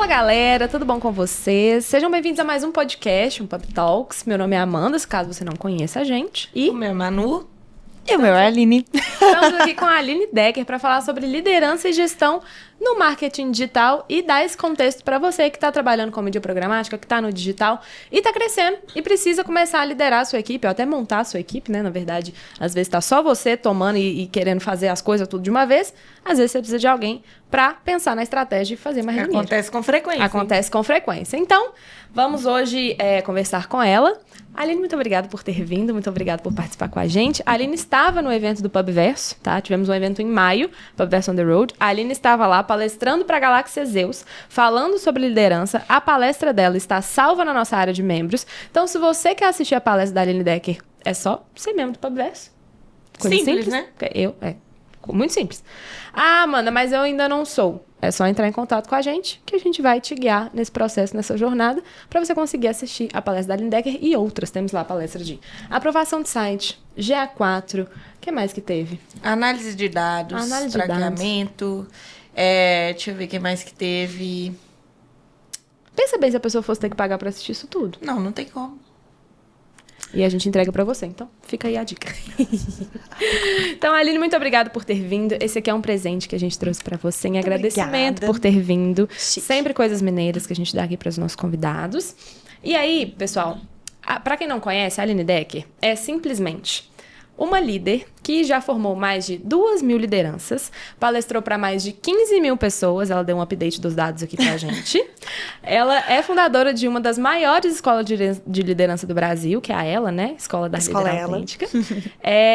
Fala galera, tudo bom com vocês? Sejam bem-vindos a mais um podcast, um Pub Talks. Meu nome é Amanda, caso você não conheça a gente. E o meu é Manu. E o meu é a Aline. Estamos aqui com a Aline Decker para falar sobre liderança e gestão no marketing digital e dar esse contexto para você que está trabalhando com mídia programática, que está no digital e está crescendo e precisa começar a liderar a sua equipe, ou até montar a sua equipe, né? Na verdade, às vezes está só você tomando e querendo fazer as coisas tudo de uma vez. Às vezes você precisa de alguém para pensar na estratégia e fazer mais reunião. Acontece com frequência. Acontece com frequência. Então, vamos hoje conversar com ela. Aline, muito obrigada por ter vindo, muito obrigada por participar com a gente. A Aline estava no evento do Pubverso, tá? Tivemos um evento em maio, Pubverso on the Road. A Aline estava lá palestrando para a Galáxia Zeus, falando sobre liderança. A palestra dela está salva na nossa área de membros. Então, se você quer assistir a palestra da Aline Decker, é só ser membro do Pubverso. Coisa simples, né? Muito simples. Ah, Amanda, mas eu ainda não sou. É só entrar em contato com a gente, que a gente vai te guiar nesse processo, nessa jornada, para você conseguir assistir a palestra da Aline Decker e outras. Temos lá a palestra de aprovação de site, GA4, o que mais que teve? Análise de dados, traqueamento. Deixa eu ver o que mais que teve. Pensa bem se a pessoa fosse ter que pagar para assistir isso tudo. Não tem como. E a gente entrega pra você. Então, fica aí a dica. Então, Aline, muito obrigada por ter vindo. Esse aqui é um presente que a gente trouxe pra você. Em agradecimento por ter vindo. Chique. Sempre coisas mineiras que a gente dá aqui pros nossos convidados. E aí, pessoal, pra quem não conhece, a Aline Decker é simplesmente uma líder que já formou mais de 2.000 lideranças, palestrou para mais de 15 mil pessoas, ela deu um update dos dados aqui pra gente. Ela é fundadora de uma das maiores escolas de liderança do Brasil, que é a Ela, né? Escola da Liderança Autêntica.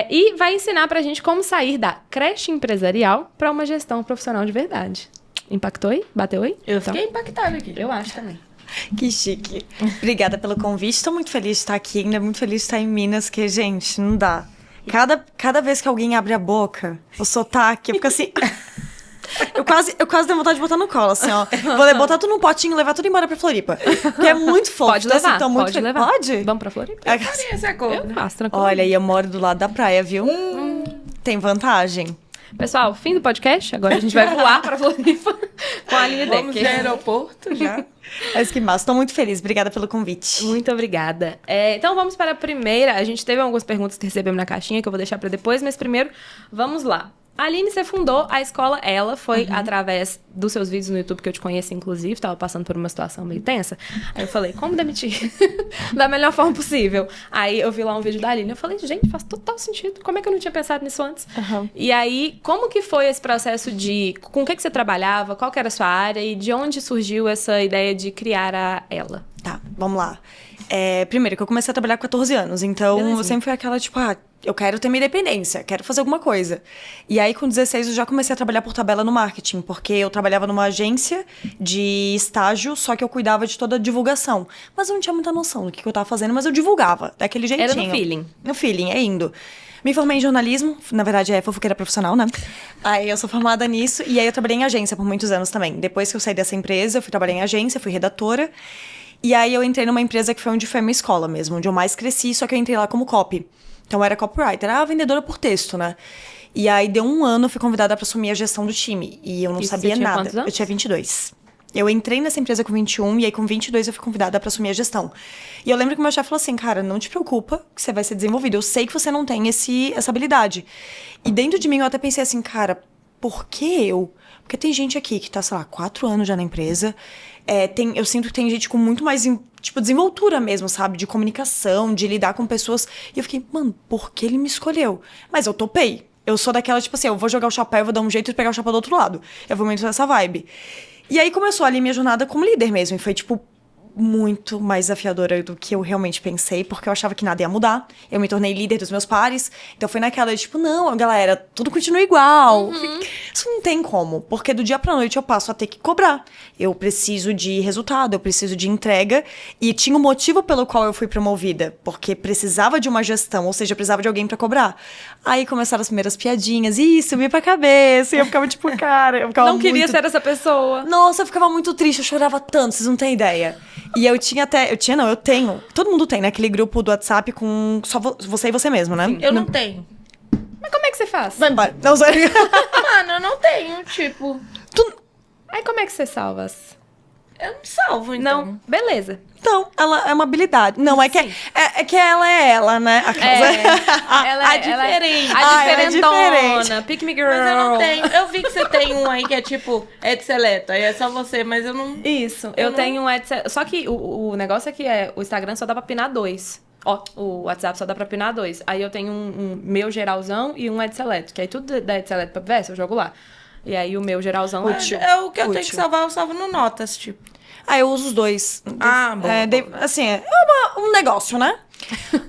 E vai ensinar pra gente como sair da creche empresarial para uma gestão profissional de verdade. Impactou aí? Bateu aí? Eu fiquei impactada aqui. Eu acho também. Que chique. Obrigada pelo convite. Estou muito feliz de estar aqui, ainda muito feliz de estar em Minas, que, gente, não dá. Cada vez que alguém abre a boca, o sotaque, eu fico assim... Eu quase tenho vontade de botar no colo, assim, ó. Vou botar tudo num potinho e levar tudo embora pra Floripa. Porque é muito fofo. Pode levar, assim, muito pode levar. Pode? Vamos pra Floripa? Eu faria esse acordo. Eu faço, tranquilo. Olha, e eu moro do lado da praia, viu? Tem vantagem. Pessoal, fim do podcast. Agora a gente vai voar pra Floripa com a Aline Decker. Vamos de aeroporto já. Mas que massa. Estou muito feliz. Obrigada pelo convite. Muito obrigada. Então vamos para a primeira. A gente teve algumas perguntas que recebemos na caixinha, que eu vou deixar para depois, mas primeiro, vamos lá. Aline, você fundou a escola Ela, foi através dos seus vídeos no YouTube que eu te conheci, inclusive, estava passando por uma situação meio tensa. Aí eu falei, como demitir? Da melhor forma possível. Aí eu vi lá um vídeo da Aline, eu falei, gente, faz total sentido. Como é que eu não tinha pensado nisso antes? E aí, como que foi esse processo com o que você trabalhava, qual que era a sua área e de onde surgiu essa ideia de criar a Ela? Tá, vamos lá. Primeiro, que eu comecei a trabalhar com 14 anos, então eu sempre fui aquela, tipo, eu quero ter minha independência, quero fazer alguma coisa. E aí, com 16, eu já comecei a trabalhar por tabela no marketing, porque eu trabalhava numa agência de estágio, só que eu cuidava de toda a divulgação. Mas eu não tinha muita noção do que eu tava fazendo, mas eu divulgava, daquele jeitinho. Era no feeling. No feeling, indo. Me formei em jornalismo, na verdade é fofoqueira profissional, né? Aí eu sou formada nisso, e aí eu trabalhei em agência por muitos anos também. Depois que eu saí dessa empresa, eu fui trabalhar em agência, fui redatora. E aí eu entrei numa empresa que foi onde foi minha escola mesmo, onde eu mais cresci, só que eu entrei lá como copy. Então eu era copywriter, era vendedora por texto, né? E aí deu um ano, eu fui convidada pra assumir a gestão do time. E eu não sabia você tinha nada. quantos anos? Eu tinha 22. Eu entrei nessa empresa com 21, e aí com 22 eu fui convidada pra assumir a gestão. E eu lembro que o meu chefe falou assim, cara, não te preocupa que você vai ser desenvolvido. Eu sei que você não tem essa habilidade. E dentro de mim eu até pensei assim, cara, por que eu? Porque tem gente aqui que tá, sei lá, 4 anos já na empresa. Eu sinto que tem gente com muito mais, tipo, desenvoltura mesmo, sabe? De comunicação, de lidar com pessoas. E eu fiquei, mano, por que ele me escolheu? Mas eu topei. Eu sou daquela, tipo assim, eu vou jogar o chapéu, eu vou dar um jeito de pegar o chapéu do outro lado. Eu vou muito nessa vibe. E aí começou ali minha jornada como líder mesmo. E foi, tipo, muito mais desafiadora do que eu realmente pensei, porque eu achava que nada ia mudar. Eu me tornei líder dos meus pares, então foi naquela, tipo, não, galera, tudo continua igual. Isso não tem como, porque do dia pra noite eu passo a ter que cobrar. Eu preciso de resultado, eu preciso de entrega, e tinha um motivo pelo qual eu fui promovida, porque precisava de uma gestão, ou seja, precisava de alguém pra cobrar. Aí começaram as primeiras piadinhas, e subia pra cabeça, e eu ficava tipo, cara, eu ficava Não queria ser essa pessoa. Nossa, eu ficava muito triste, eu chorava tanto, vocês não têm ideia. E eu tenho, todo mundo tem, né? Aquele grupo do WhatsApp com só você e você mesmo, né? Eu não tenho. Mas como é que você faz? Vai embora. Não, sério. Mano, eu não tenho, tipo... Aí como é que você salva? Eu não salvo, então. Não, beleza. Então, ela é uma habilidade. Não, é que, é que ela é ela, né? A diferente. A diferentona. Pick me girl. Mas eu não tenho. Eu vi que você tem um aí que é tipo Ed Seleta. Aí é só você, mas eu não... Isso. Eu tenho um Ed Seleta. Só que o negócio é que o Instagram só dá pra pinar 2. Ó, o WhatsApp só dá pra pinar 2. Aí eu tenho um meu geralzão e um Ed Select. Que aí tudo da Ed Select pra Pivesse, eu jogo lá. E aí o meu geralzão o que eu tenho que salvar, eu salvo no Notas, tipo. Eu uso os dois. Bom. Assim, é um negócio, né?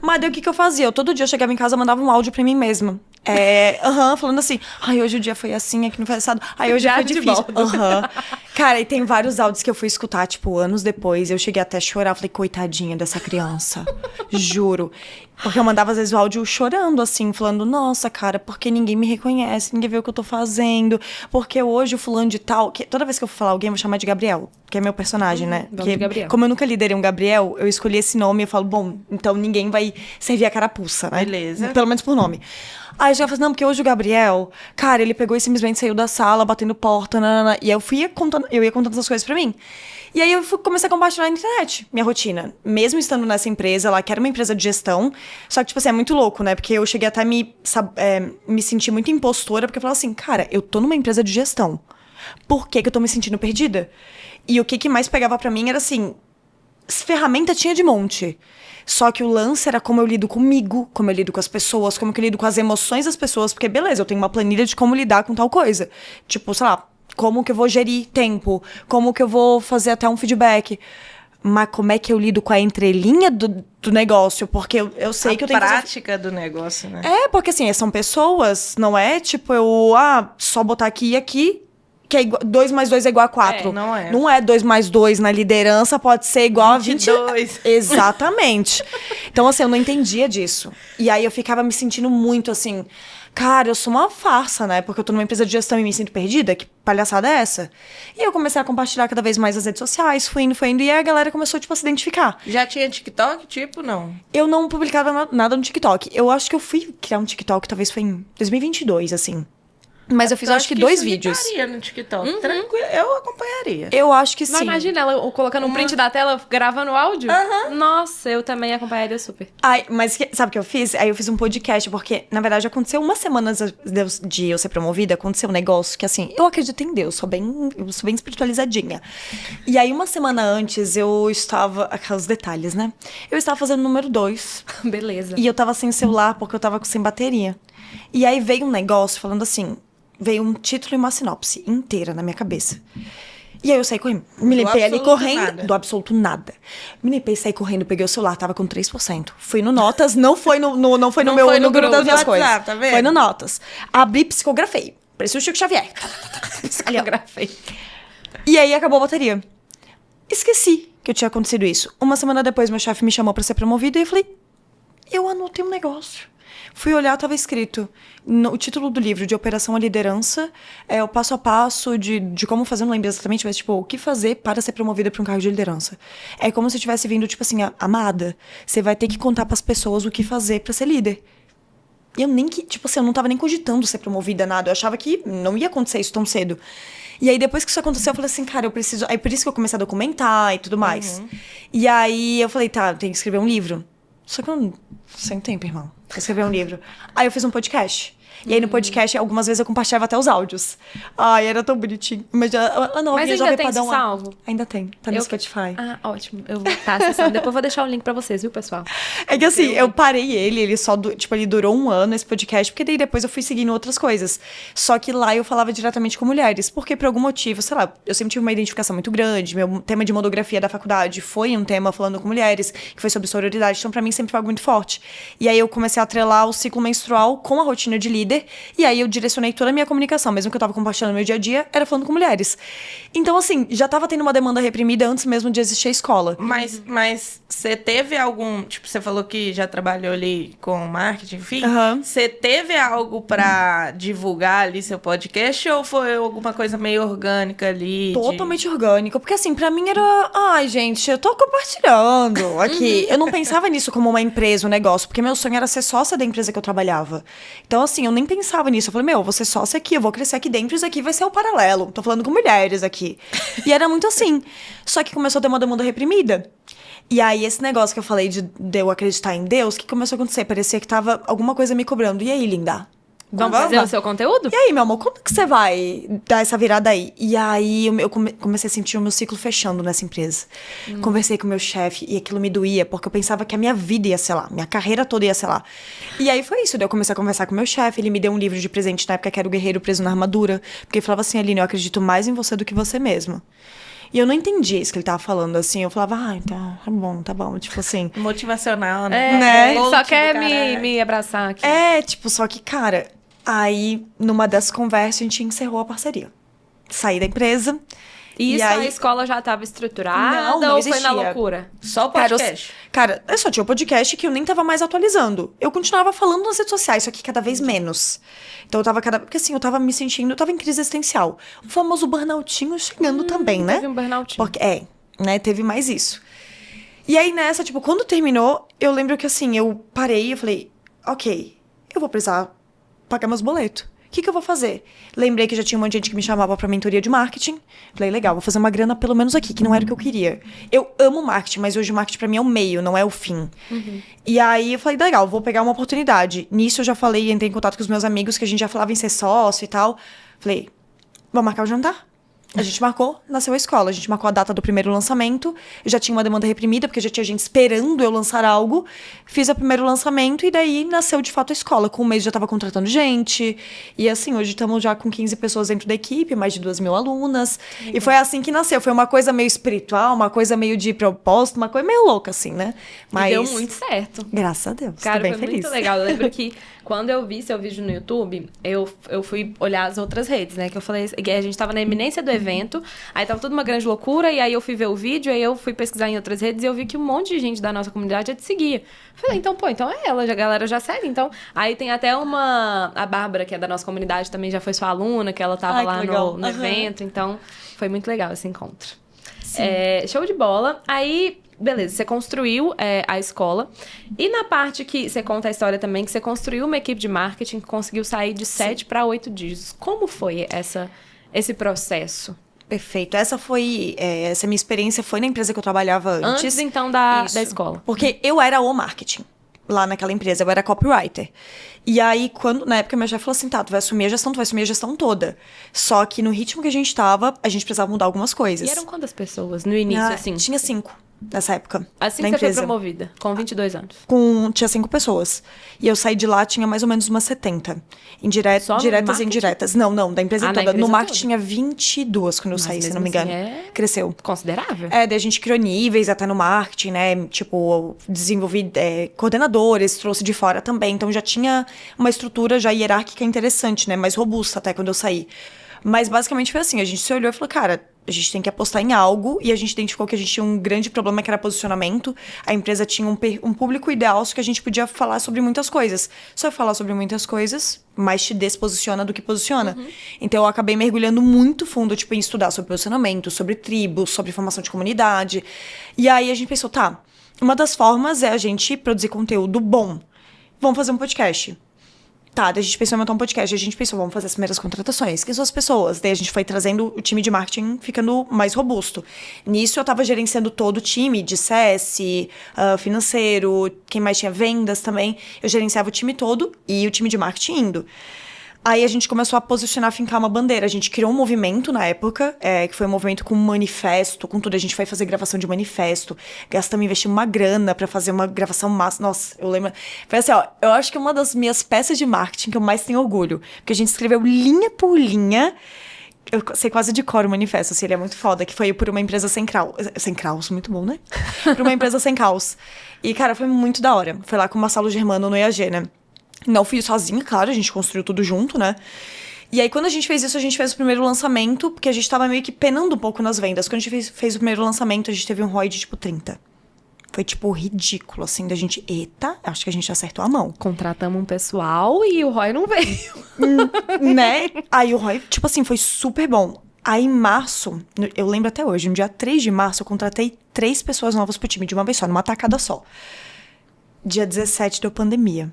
Mas daí o que eu fazia? Todo dia eu chegava em casa e mandava um áudio pra mim mesma. Falando assim, hoje o dia foi assim, aqui não foi assado. Hoje foi difícil. Cara, e tem vários áudios que eu fui escutar, tipo, anos depois. Eu cheguei até a chorar, falei, coitadinha dessa criança. Juro. Porque eu mandava, às vezes, o áudio chorando, assim, falando, nossa, cara, porque ninguém me reconhece, ninguém vê o que eu tô fazendo. Porque hoje o fulano de tal... Toda vez que eu for falar alguém, eu vou chamar de Gabriel, que é meu personagem, né? Porque, Gabriel. Como eu nunca liderei um Gabriel, eu escolhi esse nome e eu falo, bom, então ninguém vai servir a carapuça, né? Beleza. Pelo menos por nome. Aí eu já falei, não, porque hoje o Gabriel, cara, ele pegou e simplesmente saiu da sala, batendo porta, nanana, e aí eu ia contando essas coisas pra mim. E aí eu comecei a compartilhar na internet, minha rotina. Mesmo estando nessa empresa lá, que era uma empresa de gestão, só que, tipo assim, é muito louco, né? Porque eu cheguei até a me sentir muito impostora, porque eu falava assim, cara, eu tô numa empresa de gestão. Por que eu tô me sentindo perdida? E o que mais pegava pra mim era assim, ferramenta tinha de monte. Só que o lance era como eu lido comigo, como eu lido com as pessoas, como que eu lido com as emoções das pessoas. Porque, beleza, eu tenho uma planilha de como lidar com tal coisa. Tipo, sei lá, como que eu vou gerir tempo, como que eu vou fazer até um feedback. Mas como é que eu lido com a entrelinha do negócio? Porque eu sei que eu tenho a prática do negócio, né? Porque assim, são pessoas, não é tipo só botar aqui e aqui, que é 2 mais 2 é igual a 4. Não é. Não é 2 mais 2 na liderança, pode ser igual a 22. Exatamente. Então, assim, eu não entendia disso. E aí eu ficava me sentindo muito assim, cara, eu sou uma farsa, né? Porque eu tô numa empresa de gestão e me sinto perdida. Que palhaçada é essa? E eu comecei a compartilhar cada vez mais nas redes sociais, fui indo, e aí a galera começou, tipo, a se identificar. Já tinha TikTok? Tipo, não? Eu não publicava nada no TikTok. Eu acho que eu fui criar um TikTok, talvez foi em 2022, assim. Mas eu fiz, acho que 2 vídeos. Eu no TikTok. Tranquilo, eu acompanharia. Eu acho que sim. Não, imagina ela colocando um print da tela, gravando áudio. Nossa, eu também acompanharia super. Mas sabe o que eu fiz? Aí eu fiz um podcast, porque, na verdade, aconteceu uma semana de eu ser promovida, aconteceu um negócio que, assim, eu acredito em Deus, eu sou bem espiritualizadinha. E aí, uma semana antes, eu estava... Aqueles detalhes, né? Eu estava fazendo o número 2. Beleza. E eu tava sem celular, porque eu tava sem bateria. E aí, veio um negócio falando assim... Veio um título e uma sinopse inteira na minha cabeça. E aí eu saí correndo. Me limpei ali correndo. Do absoluto nada. Me limpei, saí correndo, peguei o celular, tava com 3%. Fui no Notas, não foi no meu grupo das minhas coisas. Tá vendo? Foi no Notas. Abri, psicografei. Parecia o Chico Xavier. Psicografei. E aí acabou a bateria. Esqueci que tinha acontecido isso. Uma semana depois, meu chefe me chamou pra ser promovido e eu falei, eu anotei um negócio. Fui olhar, estava escrito o título do livro, de Operação à Liderança, o passo a passo de como fazer, não lembro exatamente, mas tipo, o que fazer para ser promovida para um cargo de liderança. É como se tivesse vindo, tipo assim, amada, você vai ter que contar para as pessoas o que fazer para ser líder. E eu eu não tava nem cogitando ser promovida, nada, eu achava que não ia acontecer isso tão cedo. E aí, depois que isso aconteceu, eu falei assim, cara, eu preciso... Aí, por isso que eu comecei a documentar e tudo mais. E aí, eu falei, tá, tem que escrever um livro. Só que eu não... Sem tempo, irmão. Pra escrever um livro. Aí eu fiz um podcast. E aí no podcast, algumas vezes eu compartilhava até os áudios. Ai, era tão bonitinho. Mas ainda tem isso salvo? Ainda tem. Tá no Spotify. Ah, ótimo. Eu vou estar acessando. Depois eu vou deixar o link pra vocês, viu, pessoal? É que assim, eu parei ele só... ele durou 1 ano, esse podcast. Porque daí depois eu fui seguindo outras coisas. Só que lá eu falava diretamente com mulheres. Porque por algum motivo, sei lá, eu sempre tive uma identificação muito grande. Meu tema de monografia da faculdade foi um tema falando com mulheres. Que foi sobre sororidade. Então pra mim sempre foi algo muito forte. E aí eu comecei a atrelar o ciclo menstrual com a rotina de líder. E aí eu direcionei toda a minha comunicação, mesmo que eu tava compartilhando no meu dia a dia, era falando com mulheres. Então, assim, já tava tendo uma demanda reprimida antes mesmo de existir a escola. Mas você teve algum... Tipo, você falou que já trabalhou ali com marketing, enfim. Você teve algo pra divulgar ali seu podcast ou foi alguma coisa meio orgânica ali? Totalmente orgânica. Porque, assim, pra mim era... Ai, gente, eu tô compartilhando aqui. Eu não pensava nisso como uma empresa, um negócio. Porque meu sonho era ser sócia da empresa que eu trabalhava. Então, assim, eu nem pensava nisso. Eu falei, vou ser sócia aqui, eu vou crescer aqui dentro, isso aqui vai ser o paralelo. Tô falando com mulheres aqui. E era muito assim. Só que começou a ter uma demanda reprimida. E aí, esse negócio que eu falei de eu acreditar em Deus, o que começou a acontecer? Parecia que tava alguma coisa me cobrando. E aí, linda? Vamos fazer o seu conteúdo? E aí, meu amor, como que você vai dar essa virada aí? E aí, eu comecei a sentir o meu ciclo fechando nessa empresa. Conversei com o meu chefe e aquilo me doía, porque eu pensava que a minha vida ia ser lá, minha carreira toda ia ser lá. E aí, foi isso. Daí eu comecei a conversar com o meu chefe, ele me deu um livro de presente na época que era O Guerreiro Preso na Armadura, porque ele falava assim, Aline, eu acredito mais em você do que você mesma. E eu não entendia isso que ele tava falando, assim. Eu falava, então, tá bom. Tipo assim... Motivacional, né? Né? Só quer me abraçar aqui. Só que, cara... Aí, numa dessas conversas, a gente encerrou a parceria. Saí da empresa. E isso aí... a escola já estava estruturada não ou existia. foi na loucura? Só o podcast? Cara, eu só tinha o podcast que eu nem tava mais atualizando. Eu continuava falando nas redes sociais, só que cada vez menos. Então eu tava porque assim, eu tava me sentindo, eu tava em crise existencial. O famoso burnoutinho chegando também, né? Teve um burnoutinho. Porque, né, teve mais isso. E aí nessa, tipo, quando terminou, eu lembro que assim, eu parei e falei, ok, eu vou precisar pagar meus boletos. O que eu vou fazer? Lembrei que já tinha um monte de gente que me chamava pra mentoria de marketing. Falei, legal, vou fazer uma grana pelo menos aqui, que não era o que eu queria. Eu amo marketing, mas hoje o marketing pra mim é o meio, não é o fim. E aí eu falei, legal, vou pegar uma oportunidade. Nisso eu já falei, entrei em contato com os meus amigos, que a gente já falava em ser sócio e tal. Falei, vamos marcar o jantar? A gente marcou, nasceu a escola. A gente marcou a data do primeiro lançamento. Eu já tinha uma demanda reprimida, porque já tinha gente esperando eu lançar algo. Fiz o primeiro lançamento e daí nasceu de fato a escola. Com um mês já estava contratando gente. E assim, hoje estamos já com 15 pessoas dentro da equipe, mais de 2.000 alunas. E foi assim que nasceu. Foi uma coisa meio espiritual, uma coisa meio de propósito, uma coisa meio louca, assim, né? Mas e deu muito certo. Graças a Deus. Cara, tô bem foi feliz. muito legal. Eu lembro que quando eu vi seu vídeo no YouTube, eu fui olhar as outras redes, né? Que eu falei, a gente tava na iminência do evento, aí tava tudo uma grande loucura, e aí eu fui ver o vídeo, aí eu fui pesquisar em outras redes e eu vi que um monte de gente da nossa comunidade já te seguia. Falei, então é ela, a galera já segue, então. Aí tem até a Bárbara, que é da nossa comunidade, também já foi sua aluna, que ela tava lá no evento, então foi muito legal esse encontro. Show de bola. Aí, beleza, você construiu a escola. E na parte que você conta a história também, que você construiu uma equipe de marketing que conseguiu sair de 7 para 8 dígitos. Como foi esse processo? Perfeito. Essa minha experiência foi na empresa que eu trabalhava antes. Antes, então, da escola. Porque eu era o marketing lá naquela empresa, eu era copywriter. E aí, na época, minha chefe falou assim, tá, tu vai assumir a gestão toda. Só que no ritmo que a gente tava, a gente precisava mudar algumas coisas. E eram quantas pessoas no início, assim? Tinha 5. Nessa época. Assim na que empresa. Você foi promovida, com 22 anos. Tinha 5 pessoas. E eu saí de lá, tinha mais ou menos umas 70. Diretas e indiretas. Não, da empresa toda. No marketing tinha 22 quando eu saí, se não me engano. Cresceu. Considerável. Daí a gente criou níveis até no marketing, né? Tipo, desenvolvi coordenadores, trouxe de fora também. Então já tinha uma estrutura já hierárquica interessante, né? Mais robusta até quando eu saí. Mas basicamente foi assim, a gente se olhou e falou, cara, a gente tem que apostar em algo, e a gente identificou que a gente tinha um grande problema que era posicionamento. A empresa tinha um público ideal, só que a gente podia falar sobre muitas coisas. Só falar sobre muitas coisas, mais te desposiciona do que posiciona. Então eu acabei mergulhando muito fundo, tipo, em estudar sobre posicionamento, sobre tribos, sobre formação de comunidade. E aí a gente pensou, tá, uma das formas é a gente produzir conteúdo bom. Vamos fazer um podcast. Tá, daí a gente pensou em montar um podcast, a gente pensou, vamos fazer as primeiras contratações. Quem são as pessoas? Daí a gente foi trazendo o time de marketing ficando mais robusto. Nisso eu tava gerenciando todo o time de CS, financeiro, quem mais tinha vendas também. Eu gerenciava o time todo e o time de marketing indo. Aí a gente começou a posicionar, fincar uma bandeira. A gente criou um movimento na época, que foi um movimento com manifesto, com tudo. A gente foi fazer gravação de manifesto. Gastamos, investimos uma grana pra fazer uma gravação massa. Nossa, eu lembro. Foi assim, eu acho que é uma das minhas peças de marketing que eu mais tenho orgulho. Porque a gente escreveu linha por linha. Eu sei quase de cor o manifesto, assim, ele é muito foda. Que foi por uma empresa sem caos, muito bom, né? Por uma empresa sem caos. E, cara, foi muito da hora. Foi lá com o Marcelo Germano no EAG, né? Não fui sozinha, claro, a gente construiu tudo junto, né? E aí, quando a gente fez isso, a gente fez o primeiro lançamento, porque a gente tava meio que penando um pouco nas vendas. Quando a gente fez o primeiro lançamento, a gente teve um ROI de, tipo, 30. Foi, tipo, ridículo, assim, da gente... Eita, acho que a gente acertou a mão. Contratamos um pessoal e o ROI não veio. Né? Aí o ROI, tipo assim, foi super bom. Aí, em março, eu lembro até hoje, no dia 3 de março, eu contratei 3 pessoas novas pro time, de uma vez só, numa tacada só. Dia 17 deu pandemia.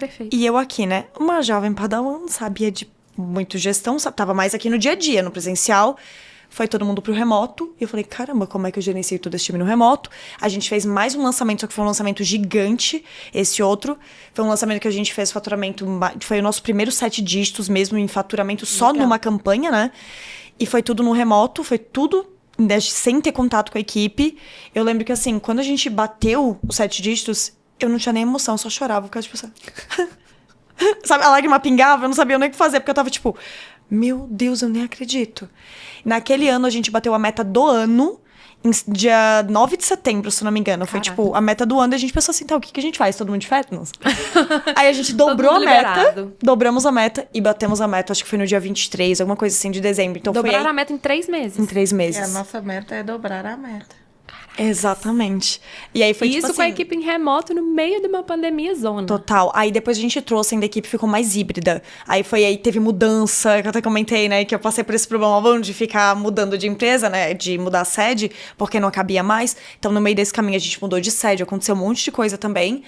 Perfeito. E eu aqui, né? Uma jovem padawan, não sabia de muito gestão, tava mais aqui no dia a dia, no presencial. Foi todo mundo pro remoto. E eu falei, caramba, como é que eu gerencio todo esse time no remoto? A gente fez mais um lançamento, só que foi um lançamento gigante. Esse outro foi um lançamento que a gente fez faturamento... Foi o nosso primeiro 7 dígitos mesmo em faturamento só numa campanha, né? E foi tudo no remoto, foi tudo sem ter contato com a equipe. Eu lembro que, assim, quando a gente bateu os 7 dígitos, eu não tinha nem emoção, só chorava. Porque, tipo, sabe, a lágrima pingava, eu não sabia nem o que fazer, porque eu tava, tipo... Meu Deus, eu nem acredito. Naquele ano, a gente bateu a meta do ano, dia 9 de setembro, se não me engano. Foi, tipo, a meta do ano, e a gente pensou assim, tá, o que a gente faz? Todo mundo de férias? Aí a gente dobrou a meta, dobramos a meta e batemos a meta, acho que foi no dia 23, alguma coisa assim, de dezembro. Então, Dobraram a meta em 3 meses. Em 3 meses. A nossa meta é dobrar a meta. Exatamente. E aí foi, e tipo isso assim, com a equipe em remoto no meio de uma pandemia zona. Total. Aí depois a gente trouxe, ainda a equipe ficou mais híbrida. Aí teve mudança, que eu até comentei, né? Que eu passei por esse problema de ficar mudando de empresa, né? De mudar a sede, porque não cabia mais. Então, no meio desse caminho, a gente mudou de sede. Aconteceu um monte de coisa também.